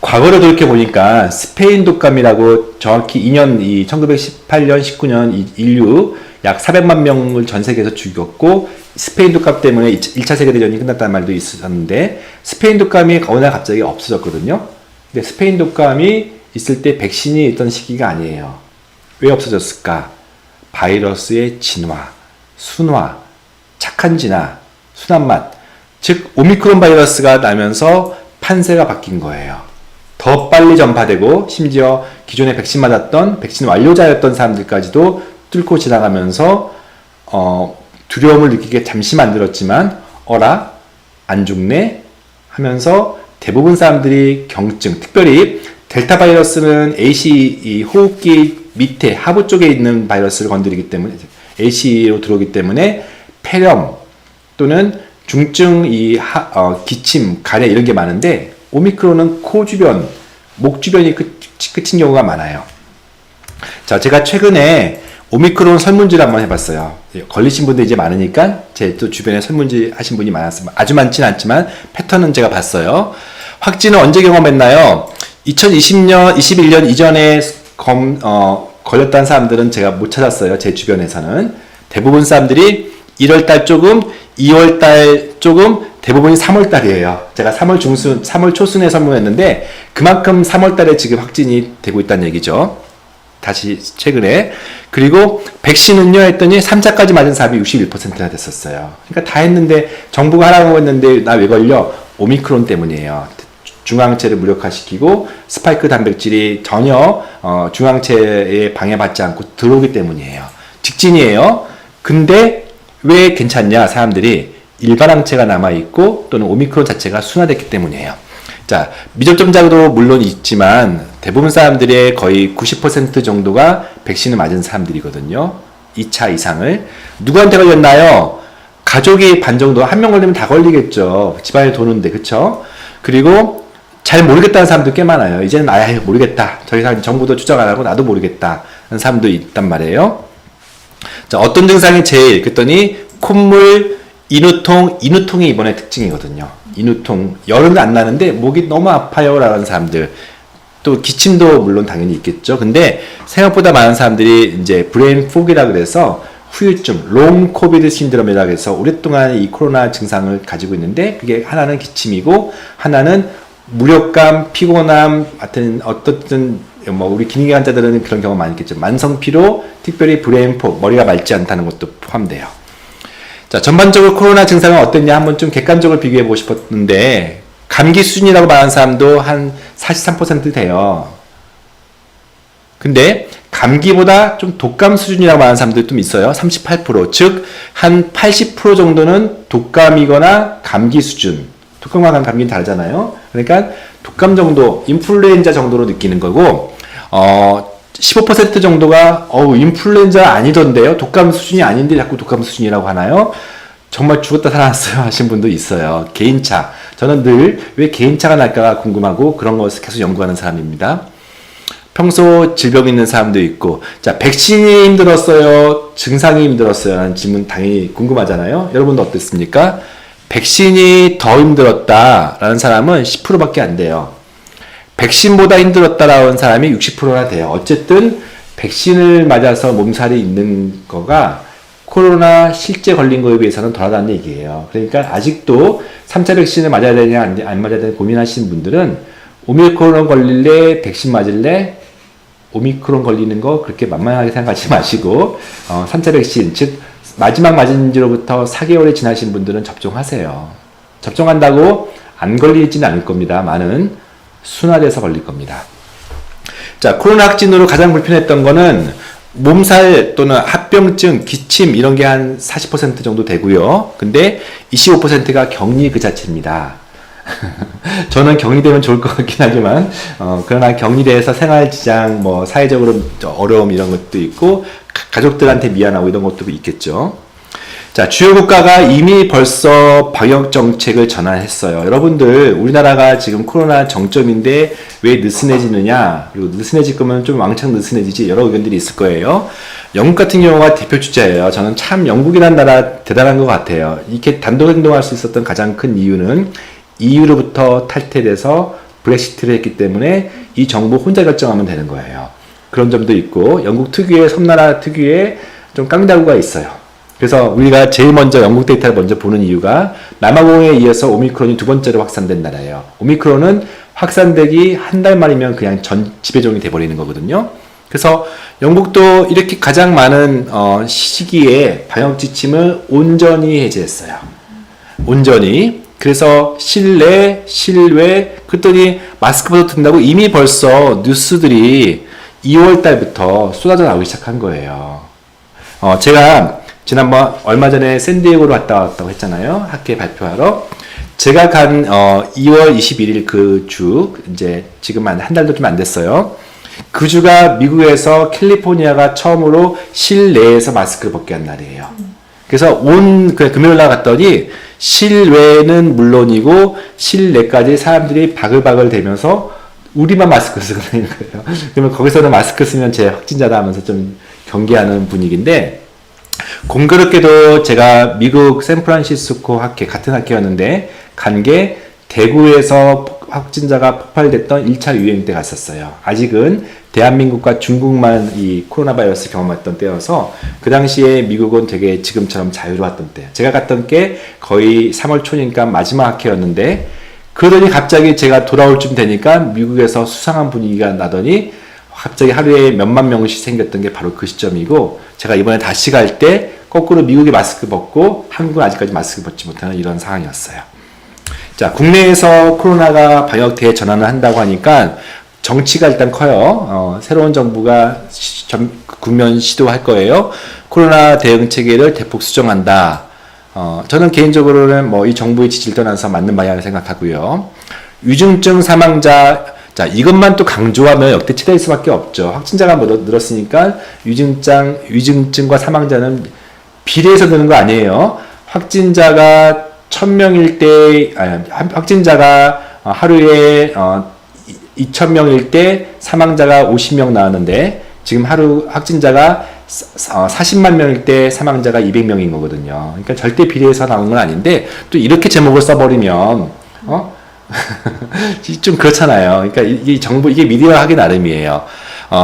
과거를 돌이켜보니까 스페인 독감이라고 정확히 1918년, 19년 인류 약 400만 명을 전 세계에서 죽였고 스페인 독감 때문에 1차 세계대전이 끝났다는 말도 있었는데 스페인 독감이 어느 날 갑자기 없어졌거든요. 근데 스페인 독감이 있을 때 백신이 있던 시기가 아니에요. 왜 없어졌을까? 바이러스의 진화, 순화, 착한 진화, 순한 맛. 즉 오미크론 바이러스가 나면서 판세가 바뀐 거예요. 더 빨리 전파되고 심지어 기존에 백신 맞았던 백신 완료자였던 사람들까지도 뚫고 지나가면서 두려움을 느끼게 잠시 만들었지만 어라 안 죽네 하면서 대부분 사람들이 경증, 특별히 델타 바이러스는 AC 이 호흡기 밑에 하부 쪽에 있는 바이러스를 건드리기 때문에 AC로 들어오기 때문에 폐렴 또는 중증 기침, 가래 이런 게 많은데 오미크론은 코 주변, 목 주변이 끝인 경우가 많아요. 자, 제가 최근에 오미크론 설문지를 한번 해봤어요. 걸리신 분들 이제 많으니까 제 또 주변에 설문지 하신 분이 많았어요. 아주 많지는 않지만 패턴은 제가 봤어요. 확진은 언제 경험했나요? 2020년, 21년 이전에 걸렸다는 사람들은 제가 못 찾았어요. 제 주변에서는. 대부분 사람들이 1월달 조금, 2월달 조금, 대부분이 3월달이에요. 제가 3월 초순에 설문했는데 그만큼 3월달에 지금 확진이 되고 있다는 얘기죠. 다시 최근에. 그리고 백신은요 했더니 3차까지 맞은 사람이 61%나 됐었어요. 그러니까 다 했는데 정부가 하라고 했는데 나 왜 걸려? 오미크론 때문이에요. 중앙체를 무력화시키고 스파이크 단백질이 전혀 중앙체에 방해받지 않고 들어오기 때문이에요. 직진이에요. 근데 왜 괜찮냐? 사람들이 일반 항체가 남아있고 또는 오미크론 자체가 순화됐기 때문이에요. 자, 미접종자도 물론 있지만 대부분 사람들의 거의 90% 정도가 백신을 맞은 사람들이거든요. 2차 이상을. 누구한테 걸렸나요? 가족이 반 정도, 한 명 걸리면 다 걸리겠죠. 집안에 도는데, 그쵸? 그리고 잘 모르겠다는 사람도 꽤 많아요. 이제는 아예 모르겠다. 더 이상 정부도 추적 안 하고 나도 모르겠다. 하는 사람도 있단 말이에요. 자, 어떤 증상이 제일, 그랬더니 콧물, 인후통이 이번에 특징이거든요. 인후통, 열은 안 나는데 목이 너무 아파요 라는 사람들, 또 기침도 물론 당연히 있겠죠. 근데 생각보다 많은 사람들이 이제 브레인 포기라 그래서 후유증, 롱 코비드 신드롬이라 해서 오랫동안 이 코로나 증상을 가지고 있는데 그게 하나는 기침이고 하나는 무력감, 피곤함, 하여튼 어떻든 우리 기능의 환자들은 그런 경우 많이 있겠죠. 만성 피로, 특별히 브레인 포, 머리가 맑지 않다는 것도 포함돼요. 자, 전반적으로 코로나 증상은 어땠냐 한번 좀 객관적으로 비교해 보고 싶었는데 감기 수준이라고 말하는 사람도 한 43% 돼요. 근데 감기보다 좀 독감 수준이라고 말하는 사람들도 좀 있어요. 38%. 즉, 한 80% 정도는 독감이거나 감기 수준. 독감과 감기는 다르잖아요. 그러니까 독감 정도, 인플루엔자 정도로 느끼는 거고, 15% 정도가 인플루엔자 아니던데요. 독감 수준이 아닌데 자꾸 독감 수준이라고 하나요? 정말 죽었다 살아났어요 하신 분도 있어요. 개인차. 저는 늘 왜 개인차가 날까 궁금하고 그런 것을 계속 연구하는 사람입니다. 평소 질병 있는 사람도 있고, 자, 백신이 힘들었어요? 증상이 힘들었어요? 라는 질문 당연히 궁금하잖아요. 여러분도 어땠습니까? 백신이 더 힘들었다라는 사람은 10%밖에 안 돼요. 백신보다 힘들었다라는 사람이 60%나 돼요. 어쨌든 백신을 맞아서 몸살이 있는 거가 코로나 실제 걸린 거에 비해서는 덜하다는 얘기예요. 그러니까 아직도 3차 백신을 맞아야 되냐 안 맞아야 되냐 고민하시는 분들은 오미크론 걸릴래? 백신 맞을래? 오미크론 걸리는 거 그렇게 만만하게 생각하지 마시고 3차 백신, 즉 마지막 맞은 지로부터 4개월이 지나신 분들은 접종하세요. 접종한다고 안 걸리지는 않을 겁니다. 많은 순화돼서 걸릴 겁니다. 자, 코로나 확진으로 가장 불편했던 거는 몸살 또는 합병증, 기침 이런 게 한 40% 정도 되고요. 근데 25%가 격리 그 자체입니다. 저는 격리되면 좋을 것 같긴 하지만 그러나 격리돼서 생활지장, 사회적으로 어려움 이런 것도 있고 가족들한테 미안하고 이런 것도 있겠죠. 자, 주요 국가가 이미 벌써 방역 정책을 전환했어요. 여러분들, 우리나라가 지금 코로나 정점인데 왜 느슨해지느냐, 그리고 느슨해질 거면 좀 왕창 느슨해지지, 여러 의견들이 있을 거예요. 영국 같은 경우가 대표 주자예요. 저는 참 영국이라는 나라 대단한 것 같아요. 이렇게 단독 행동할 수 있었던 가장 큰 이유는 EU로부터 탈퇴돼서 브렉시트를 했기 때문에 이 정부 혼자 결정하면 되는 거예요. 그런 점도 있고, 영국 특유의, 섬나라 특유의 좀 깡다구가 있어요. 그래서 우리가 제일 먼저 영국 데이터를 먼저 보는 이유가 남아공에 이어서 오미크론이 두 번째로 확산된 나라예요. 오미크론은 확산되기 한 달 만이면 그냥 전 지배종이 돼버리는 거거든요. 그래서 영국도 이렇게 가장 많은 시기에 방역 지침을 온전히 해제했어요. 온전히. 그래서 실내, 실외, 그랬더니 마스크 벗어든다고 이미 벌써 뉴스들이 2월 달부터 쏟아져 나오기 시작한 거예요. 제가 지난번 얼마 전에 샌디에고로 갔다 왔다고 했잖아요. 학회 발표하러. 제가 간 2월 21일 그 주, 이제 지금 한 달도 좀 안 됐어요. 그 주가 미국에서 캘리포니아가 처음으로 실내에서 마스크를 벗게 한 날이에요. 그래서 금요일 날 갔더니 실외는 물론이고 실내까지 사람들이 바글바글 대면서 우리만 마스크 쓰고 다니는 거예요. 그러면 거기서는 마스크 쓰면 제 확진자다 하면서 좀 경계하는 분위기인데, 공교롭게도 제가 미국 샌프란시스코 학회, 같은 학회였는데 간 게 대구에서 확진자가 폭발됐던 1차 유행 때 갔었어요. 아직은 대한민국과 중국만 이 코로나 바이러스 경험했던 때여서 그 당시에 미국은 되게 지금처럼 자유로웠던 때예요. 제가 갔던 게 거의 3월 초니까 마지막 학회였는데, 그러더니 갑자기 제가 돌아올 쯤 되니까 미국에서 수상한 분위기가 나더니 갑자기 하루에 몇만 명씩 생겼던 게 바로 그 시점이고, 제가 이번에 다시 갈 때 거꾸로 미국이 마스크 벗고 한국은 아직까지 마스크 벗지 못하는 이런 상황이었어요. 자, 국내에서 코로나가 방역 대전환을 한다고 하니까 정치가 일단 커요. 새로운 정부가 국면 시도할 거예요. 코로나 대응 체계를 대폭 수정한다. 저는 개인적으로는 뭐 이 정부의 지지를 떠나서 맞는 방향을 생각하고요. 위중증 사망자, 자, 이것만 또 강조하면 역대 최대일 수밖에 없죠. 확진자가 늘었으니까 위중증과 사망자는 비례해서 드는 거 아니에요. 확진자가 1000명일 때, 확진자가 하루에 2000명일 때 사망자가 50명 나왔는데, 지금 하루 확진자가 40만 명일 때 사망자가 200명인 거거든요. 그러니까 절대 비례해서 나온 건 아닌데, 또 이렇게 제목을 써버리면, 좀 그렇잖아요. 그러니까 이게 미디어 하기 나름이에요.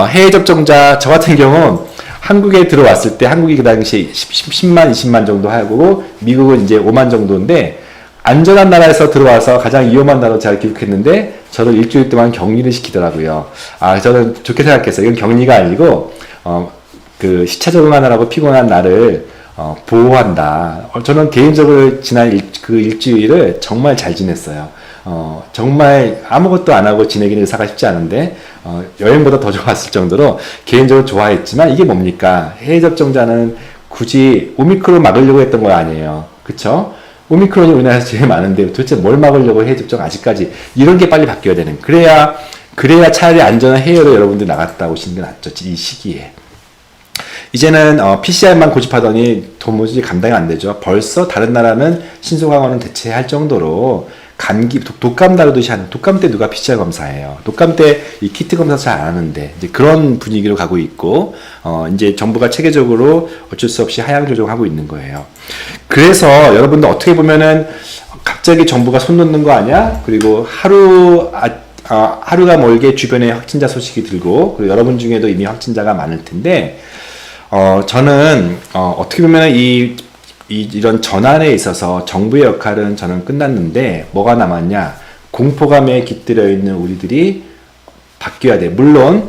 해외 접종자, 저 같은 경우 한국에 들어왔을 때 한국이 그 당시 10만, 20만 정도 하고 미국은 이제 5만 정도인데, 안전한 나라에서 들어와서 가장 위험한 나라로 제가 기록했는데 저를 일주일 동안 격리를 시키더라고요. 저는 좋게 생각했어요. 이건 격리가 아니고 그 시차 적응하느라고 피곤한 나를 보호한다. 저는 개인적으로 지난 그 일주일을 정말 잘 지냈어요. 정말 아무것도 안 하고 지내기는 의사가 쉽지 않은데 여행보다 더 좋았을 정도로 개인적으로 좋아했지만, 이게 뭡니까? 해외 접종자는 굳이 오미크론 막으려고 했던 거 아니에요. 그쵸? 오미크론이 우리나라에서 제일 많은데 도대체 뭘 막으려고 해외 접종 아직까지, 이런 게 빨리 바뀌어야 되는, 그래야 차라리 안전한 해외로 여러분들 나갔다 오시는 게 낫죠. 이 시기에. 이제는 PCR만 고집하더니 도무지 감당이 안 되죠. 벌써 다른 나라는 신속항원은 대체할 정도로 감기, 독감 다루듯이 하는, 독감 때 누가 PCR 검사해요? 독감 때 이 키트 검사 잘 안 하는데, 이제 그런 분위기로 가고 있고, 이제 정부가 체계적으로 어쩔 수 없이 하향 조정하고 있는 거예요. 그래서 여러분들 어떻게 보면은 갑자기 정부가 손 놓는 거 아니야? 그리고 하루가 멀게 주변에 확진자 소식이 들고, 그리고 여러분 중에도 이미 확진자가 많을 텐데, 저는 어떻게 보면 이런 전환에 있어서 정부의 역할은 저는 끝났는데, 뭐가 남았냐? 공포감에 깃들여 있는 우리들이 바뀌어야 돼. 물론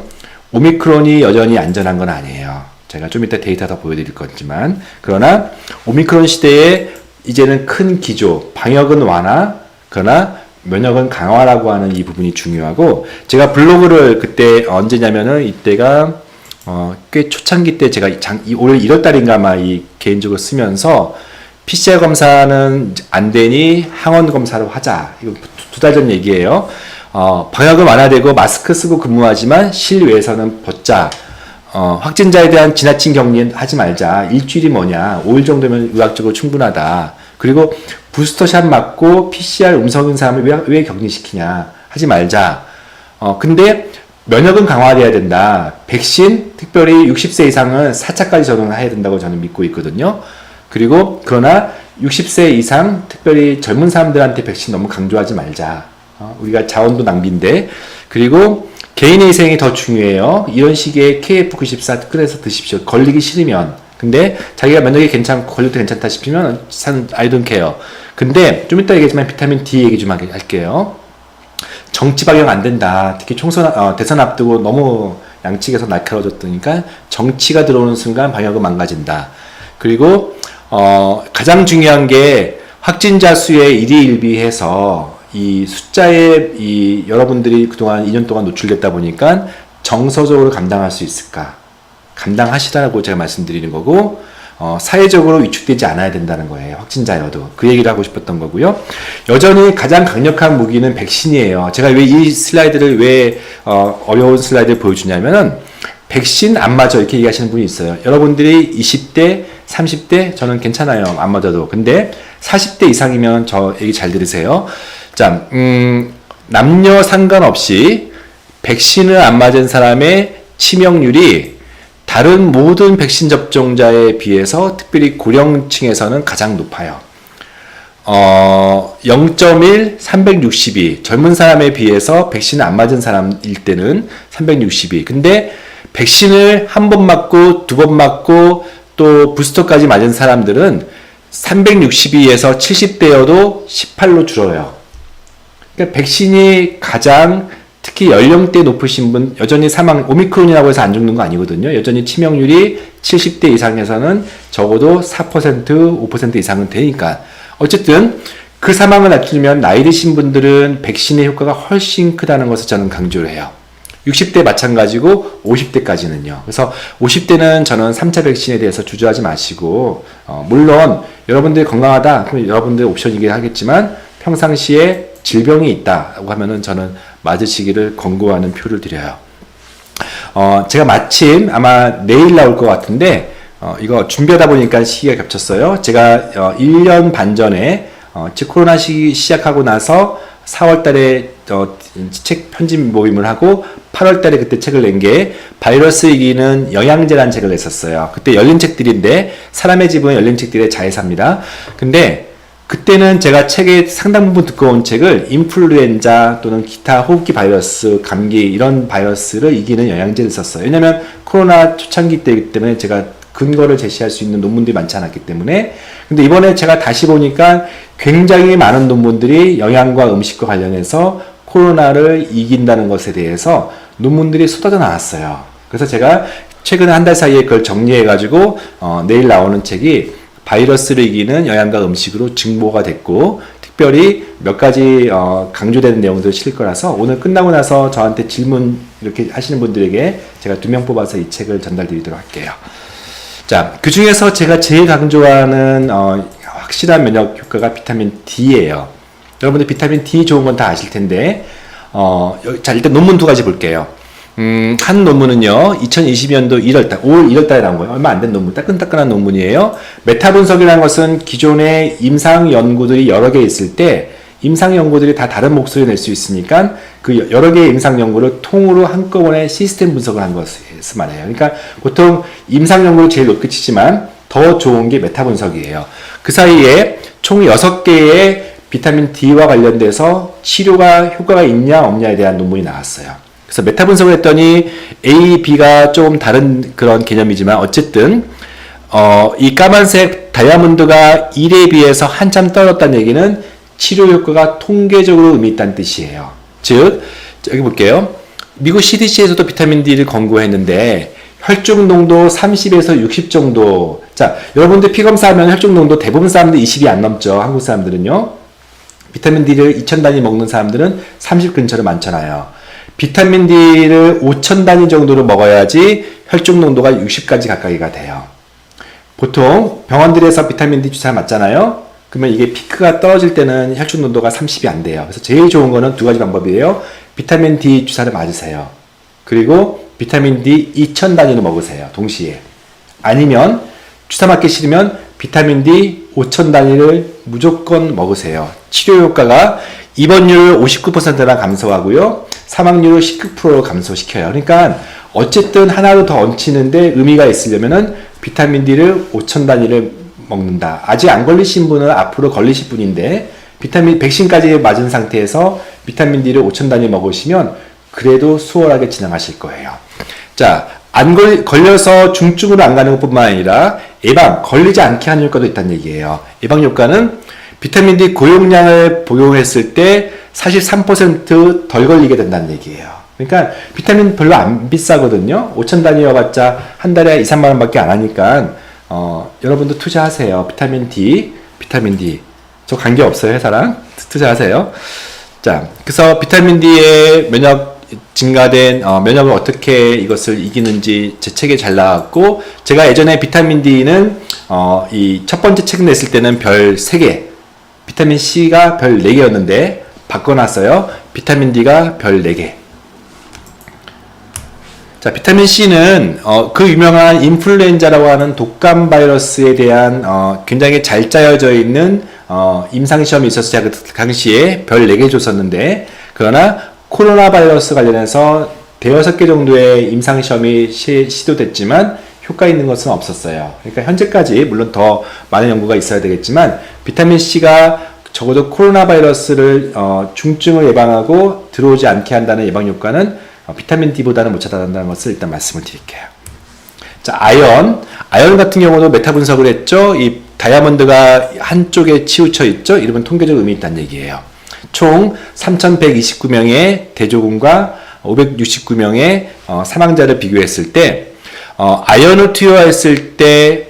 오미크론이 여전히 안전한 건 아니에요. 제가 좀 이따 데이터 다 보여드릴 거지만, 그러나 오미크론 시대에 이제는 큰 기조, 방역은 완화, 그러나 면역은 강화라고 하는 이 부분이 중요하고, 제가 블로그를 그때 언제냐면은 이때가 꽤 초창기 때 제가 올 1월달인가 아마 개인적으로 쓰면서, PCR 검사는 안 되니 항원 검사로 하자. 이거 2달 전 얘기예요. 방역은 완화되고 마스크 쓰고 근무하지만 실외에서는 벗자. 확진자에 대한 지나친 격리는 하지 말자. 일주일이 뭐냐. 5일 정도면 의학적으로 충분하다. 그리고 부스터샷 맞고 PCR 음성인 사람을 왜 격리시키냐. 하지 말자. 근데 면역은 강화돼야 된다. 백신, 특별히 60세 이상은 4차까지 전환해야 된다고 저는 믿고 있거든요. 그러나 60세 이상, 특별히 젊은 사람들한테 백신 너무 강조하지 말자. 우리가 자원도 낭비인데. 그리고 개인의 희생이 더 중요해요. 이런 시기에 KF94 꺼내서 드십시오. 걸리기 싫으면. 근데 자기가 면역이 괜찮고 걸려도 괜찮다 싶으면 I don't care. 근데 좀 이따 얘기하지만 비타민 D 얘기 좀 할게요. 정치 방역 안 된다. 특히 대선 앞두고 너무 양측에서 날카로워졌으니까 정치가 들어오는 순간 방역은 망가진다. 그리고 가장 중요한 게 확진자 수의 일희일비해서 이 숫자에 이 여러분들이 그동안 2년 동안 노출됐다 보니까 정서적으로 감당할 수 있을까? 감당하시라고 제가 말씀드리는 거고, 사회적으로 위축되지 않아야 된다는 거예요. 확진자여도. 그 얘기를 하고 싶었던 거고요. 여전히 가장 강력한 무기는 백신이에요. 제가 왜 이 슬라이드를 어려운 슬라이드를 보여주냐면은, 백신 안 맞아 이렇게 얘기하시는 분이 있어요. 여러분들이 20대, 30대 저는 괜찮아요. 안 맞아도. 근데 40대 이상이면 저 얘기 잘 들으세요. 자, 남녀 상관없이 백신을 안 맞은 사람의 치명률이 다른 모든 백신 접종자에 비해서 특별히 고령층에서는 가장 높아요. 0.1, 362. 젊은 사람에 비해서 백신을 안 맞은 사람일 때는 362. 근데 백신을 한 번 맞고 두 번 맞고 또 부스터까지 맞은 사람들은 362에서 70대여도 18로 줄어요. 그러니까 백신이 가장 특히 연령대 높으신 분, 여전히 오미크론이라고 해서 안 죽는 거 아니거든요. 여전히 치명률이 70대 이상에서는 적어도 4%, 5% 이상은 되니까. 어쨌든 그 사망을 낮추면 나이 드신 분들은 백신의 효과가 훨씬 크다는 것을 저는 강조를 해요. 60대 마찬가지고 50대까지는요. 그래서 50대는 저는 3차 백신에 대해서 주저하지 마시고, 물론 여러분들이 건강하다, 그럼 여러분들의 옵션이긴 하겠지만 평상시에 질병이 있다고 하면은 저는 맞으시기를 권고하는 표를 드려요. 제가 마침 아마 내일 나올 것 같은데, 이거 준비하다 보니까 시기가 겹쳤어요. 제가 1년 반 전에 즉 코로나 시작하고 나서 4월 달에 책 편집 모임을 하고 8월 달에 그때 책을 낸 게 바이러스 이기는 영양제라는 책을 냈었어요. 그때 열린 책들인데 사람의 집은 열린 책들의 자회사입니다. 근데 그때는 제가 책의 상당 부분 두꺼운 책을 인플루엔자 또는 기타 호흡기 바이러스, 감기 이런 바이러스를 이기는 영양제를 썼어요. 왜냐면 코로나 초창기 때이기 때문에 제가 근거를 제시할 수 있는 논문들이 많지 않았기 때문에. 근데 이번에 제가 다시 보니까 굉장히 많은 논문들이 영양과 음식과 관련해서 코로나를 이긴다는 것에 대해서 논문들이 쏟아져 나왔어요. 그래서 제가 최근에 한 달 사이에 그걸 정리해가지고 내일 나오는 책이 바이러스를 이기는 영양과 음식으로 증보가 됐고, 특별히 몇 가지 강조되는 내용들을 실을 거라서 오늘 끝나고 나서 저한테 질문 이렇게 하시는 분들에게 제가 2명 뽑아서 이 책을 전달드리도록 할게요. 자, 그 중에서 제가 제일 강조하는 확실한 면역 효과가 비타민 D예요. 여러분들 비타민 D 좋은 건 다 아실 텐데, 자, 일단 논문 두 가지 볼게요. 한 논문은요, 2020년도 1월달, 5월 1월달에 나온 거예요. 얼마 안 된 논문, 따끈따끈한 논문이에요. 메타 분석이라는 것은 기존의 임상 연구들이 여러 개 있을 때, 임상 연구들이 다 다른 목소리를 낼 수 있으니까, 그 여러 개의 임상 연구를 통으로 한꺼번에 시스템 분석을 한 것을 말해요. 그러니까 보통 임상 연구를 제일 높게 치지만, 더 좋은 게 메타 분석이에요. 그 사이에 총 6개의 비타민 D와 관련돼서 치료가 효과가 있냐 없냐에 대한 논문이 나왔어요. 그래서 메타 분석을 했더니 A, B가 조금 다른 그런 개념이지만 어쨌든 이 까만색 다이아몬드가 1에 비해서 한참 떨어졌다는 얘기는 치료 효과가 통계적으로 의미 있다는 뜻이에요. 즉, 여기 볼게요. 미국 CDC에서도 비타민 D를 권고했는데 혈중 농도 30에서 60 정도. 자, 여러분들 피 검사하면 혈중 농도 대부분 사람들 20이 안 넘죠. 한국 사람들은요. 비타민 D를 2000단위 먹는 사람들은 30 근처로 많잖아요. 비타민 D를 5000단위 정도로 먹어야지 혈중 농도가 60까지 가까이가 돼요. 보통 병원들에서 비타민 D 주사 맞잖아요. 그러면 이게 피크가 떨어질 때는 혈중 농도가 30이 안 돼요. 그래서 제일 좋은 거는 두 가지 방법이에요. 비타민 D 주사를 맞으세요. 그리고 비타민 D 2000단위로 먹으세요. 동시에. 아니면 주사 맞기 싫으면 비타민 D 5000단위를 무조건 먹으세요. 치료 효과가 입원율 59%나 감소하고요. 사망률을 19% 감소시켜요. 그러니까 어쨌든 하나로 더 얹히는데 의미가 있으려면은 비타민 D를 5000단위를 먹는다. 아직 안 걸리신 분은 앞으로 걸리실 분인데 백신까지 맞은 상태에서 비타민 D를 5000단위 먹으시면 그래도 수월하게 진행하실 거예요. 자, 걸려서 중증으로 안 가는 것뿐만 아니라 걸리지 않게 하는 효과도 있다는 얘기예요. 예방 효과는 비타민 D 고용량을 복용했을 때 43%덜 걸리게 된다는 얘기예요. 그러니까 비타민 별로 안 비싸거든요. 5000단위여봤자 한 달에 2, 3만 원밖에 안 하니까 여러분도 투자하세요. 비타민 D. 저 관계 없어요. 회사랑. 투자하세요. 자, 그래서 비타민 D의 면역 증가된 면역을 어떻게 이것을 이기는지 제 책에 잘 나왔고, 제가 예전에 비타민 D는 이 첫 번째 책 냈을 때는 별 3개, 비타민 C가 별 4개였는데 바꿔놨어요. 비타민 D가 별 4개. 자, 비타민 C는 그 유명한 인플루엔자라고 하는 독감 바이러스에 대한 굉장히 잘 짜여져 있는 임상시험이 있어서 제가 그 당시에 별 4개 줬었는데, 그러나 코로나 바이러스 관련해서 대여섯 개 정도의 임상시험이 시도됐지만 효과 있는 것은 없었어요. 그러니까 현재까지 물론 더 많은 연구가 있어야 되겠지만 비타민 C가 적어도 코로나 바이러스를 중증을 예방하고 들어오지 않게 한다는 예방 효과는 비타민 D보다는 못 찾아낸다는 것을 일단 말씀을 드릴게요. 자, 아연 같은 경우도 메타 분석을 했죠. 이 다이아몬드가 한쪽에 치우쳐 있죠. 이름은 통계적 의미 있다는 얘기예요. 총 3,129명의 대조군과 569명의 사망자를 비교했을 때 아연을 투여했을 때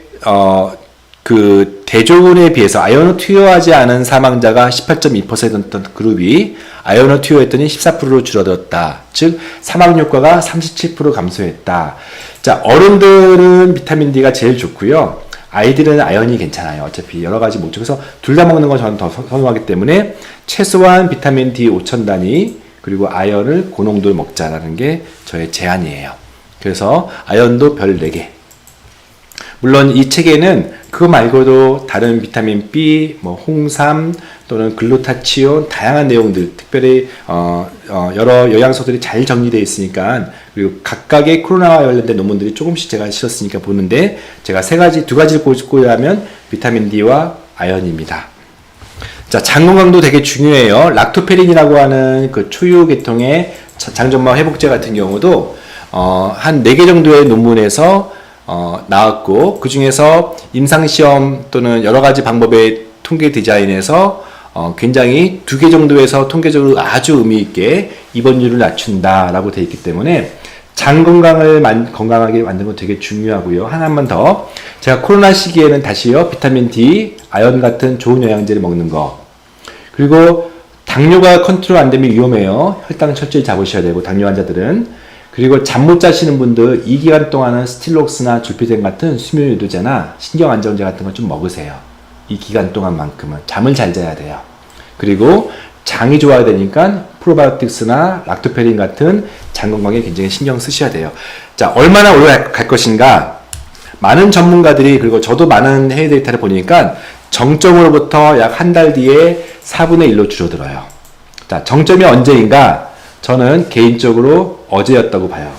그 대조군에 비해서 아연을 투여하지 않은 사망자가 18.2%였던 그룹이 아연을 투여했더니 14%로 줄어들었다. 즉 사망 효과가 37% 감소했다. 자, 어른들은 비타민 D가 제일 좋고요. 아이들은 아연이 괜찮아요. 어차피 여러 가지 목적에서 둘 다 먹는 건 저는 더 선호하기 때문에 최소한 비타민 D 5,000 단위 그리고 아연을 고농도를 먹자라는 게 저의 제안이에요. 그래서 아연도 별 4개. 물론 이 책에는 그거 말고도 다른 비타민 B, 뭐 홍삼 또는 글루타치온 다양한 내용들, 특별히 여러 영양소들이 잘 정리되어 있으니까, 그리고 각각의 코로나와 관련된 논문들이 조금씩 제가 실었으니까 보는데, 제가 두 가지를 꼽자면 비타민 D와 아연입니다. 자, 장 건강도 되게 중요해요. 락토페린이라고 하는 그 초유 계통의 장점막 회복제 같은 경우도 한 4개 정도의 논문에서 나왔고, 그 중에서 임상시험 또는 여러 가지 방법의 통계 디자인에서 굉장히 2개 정도에서 통계적으로 아주 의미있게 입원율을 낮춘다라고 되어 있기 때문에 장 건강을 건강하게 만드는 거 되게 중요하고요. 하나만 더. 제가 코로나 시기에는 다시요, 비타민 D, 아연 같은 좋은 영양제를 먹는 거. 그리고 당뇨가 컨트롤 안 되면 위험해요. 혈당 철저히 잡으셔야 되고, 당뇨 환자들은. 그리고 잠 못 자시는 분들 이 기간 동안은 스틸록스나 줄피뎀 같은 수면 유도제나 신경 안정제 같은 거 좀 먹으세요. 이 기간 동안만큼은 잠을 잘 자야 돼요. 그리고 장이 좋아야 되니까 프로바이오틱스나 락토페린 같은 장 건강에 굉장히 신경 쓰셔야 돼요. 자, 얼마나 올라갈 것인가? 많은 전문가들이, 그리고 저도 많은 해외 데이터를 보니까 정점으로부터 약 한 달 뒤에 4분의 1로 줄어들어요. 자, 정점이 언제인가? 저는 개인적으로 어제였다고 봐요.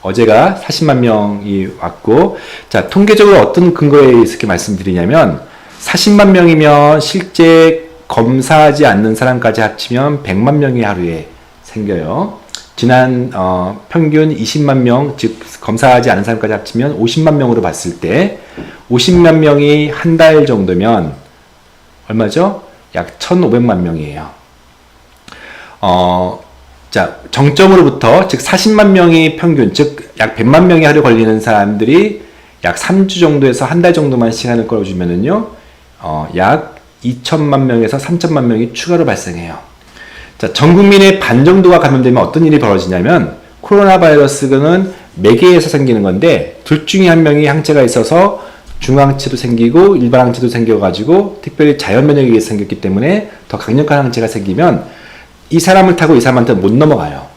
어제가 40만 명이 왔고, 자, 통계적으로 어떤 근거에 이렇게 말씀드리냐면, 40만 명이면 실제 검사하지 않는 사람까지 합치면 100만 명이 하루에 생겨요. 지난 평균 20만 명, 즉 검사하지 않은 사람까지 합치면 50만 명으로 봤을 때 50만 명이 한 달 정도면 얼마죠? 약 1,500만 명이에요. 자, 정점으로부터, 즉 40만 명이 평균, 즉 약 100만 명이 하루 걸리는 사람들이 약 3주 정도에서 한 달 정도만 시간을 끌어주면은요, 약 2천만 명에서 3천만 명이 추가로 발생해요. 자, 전 국민의 반 정도가 감염되면 어떤 일이 벌어지냐면, 코로나 바이러스는 매개에서 생기는 건데, 둘 중에 한 명이 항체가 있어서 중항체도 생기고 일반 항체도 생겨가지고, 특별히 자연 면역에 의해서 생겼기 때문에 더 강력한 항체가 생기면 이 사람을 타고 이 사람한테 못 넘어가요.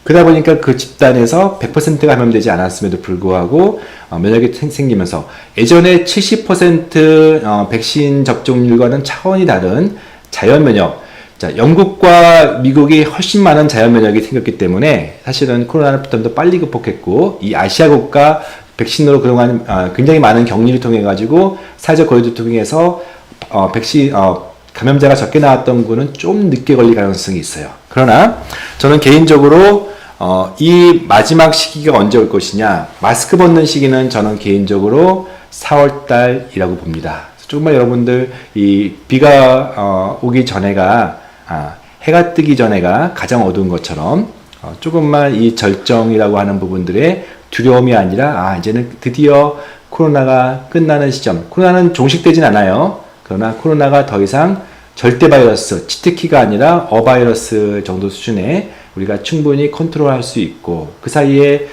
그러다 보니까 그 집단에서 100%가 감염되지 않았음에도 불구하고 면역이 생기면서, 예전에 70% 백신 접종률과는 차원이 다른 자연 면역, 자, 영국과 미국이 훨씬 많은 자연 면역이 생겼기 때문에 사실은 코로나를 좀 더 빨리 극복했고, 이 아시아 국가 백신으로 그동안 굉장히 많은 격리를 통해 가지고 사회적 거리두기를 통해서 백신 감염자가 적게 나왔던 군은 좀 늦게 걸릴 가능성이 있어요. 그러나 저는 개인적으로 이 마지막 시기가 언제 올 것이냐, 마스크 벗는 시기는 저는 개인적으로 4월달이라고 봅니다. 조금만 여러분들 이 비가 오기 전에가, 해가 뜨기 전에가 가장 어두운 것처럼 조금만 이 절정이라고 하는 부분들의 두려움이 아니라, 이제는 드디어 코로나가 끝나는 시점. 코로나는 종식되진 않아요. 그러나 코로나가 더 이상 절대 바이러스, 치트키가 아니라 어바이러스 정도 수준에 우리가 충분히 컨트롤할 수 있고, 그 사이에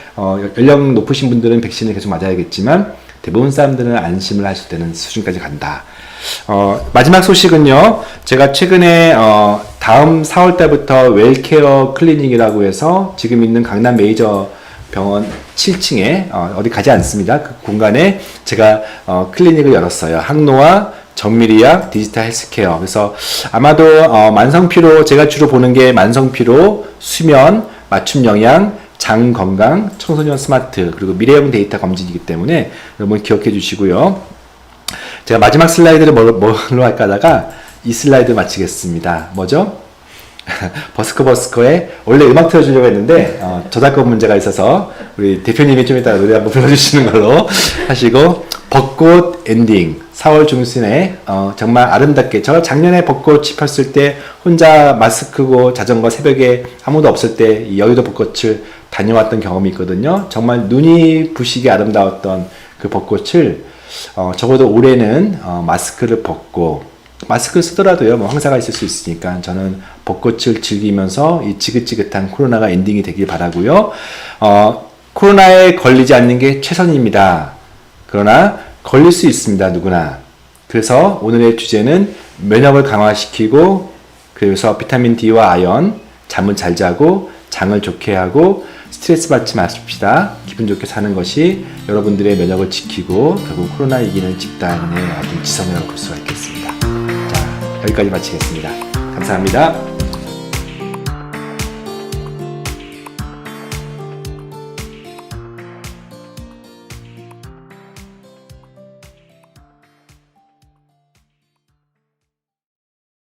연령 높으신 분들은 백신을 계속 맞아야겠지만 대부분 사람들은 안심을 할 수 있는 수준까지 간다. 마지막 소식은요, 제가 최근에 다음 4월 달부터 웰케어 클리닉이라고 해서 지금 있는 강남 메이저 병원 7층에 어디 가지 않습니다. 그 공간에 제가 클리닉을 열었어요. 항노화, 정밀의학, 디지털 헬스케어. 그래서 아마도 만성피로, 제가 주로 보는 게 만성피로, 수면, 맞춤 영양, 장 건강, 청소년 스마트, 그리고 미래형 데이터 검진이기 때문에 여러분 기억해 주시고요. 제가 마지막 슬라이드를 뭘로 할까 하다가 이 슬라이드 마치겠습니다. 뭐죠? 버스커의 원래 음악 틀어주려고 했는데 저작권 문제가 있어서 우리 대표님이 좀 이따 노래 한번 불러주시는 걸로 하시고, 벚꽃 엔딩 4월 중순에 정말 아름답게, 저 작년에 벚꽃이 폈을 때 혼자 마스크고 자전거 새벽에 아무도 없을 때 이 여의도 벚꽃을 다녀왔던 경험이 있거든요. 정말 눈이 부시게 아름다웠던 그 벚꽃을 적어도 올해는 마스크를 벗고, 마스크를 쓰더라도요, 뭐 황사가 있을 수 있으니까 저는 벚꽃을 즐기면서 이 지긋지긋한 코로나가 엔딩이 되길 바라고요. 코로나에 걸리지 않는 게 최선입니다. 그러나 걸릴 수 있습니다, 누구나. 그래서 오늘의 주제는 면역을 강화시키고, 그래서 비타민 D와 아연, 잠을 잘 자고 장을 좋게 하고 스트레스 받지 마십시다. 기분 좋게 사는 것이 여러분들의 면역을 지키고 결국 코로나 이기는 집단의 어떤 지성이라고 볼 수가 있겠습니다. 자, 여기까지 마치겠습니다. 감사합니다.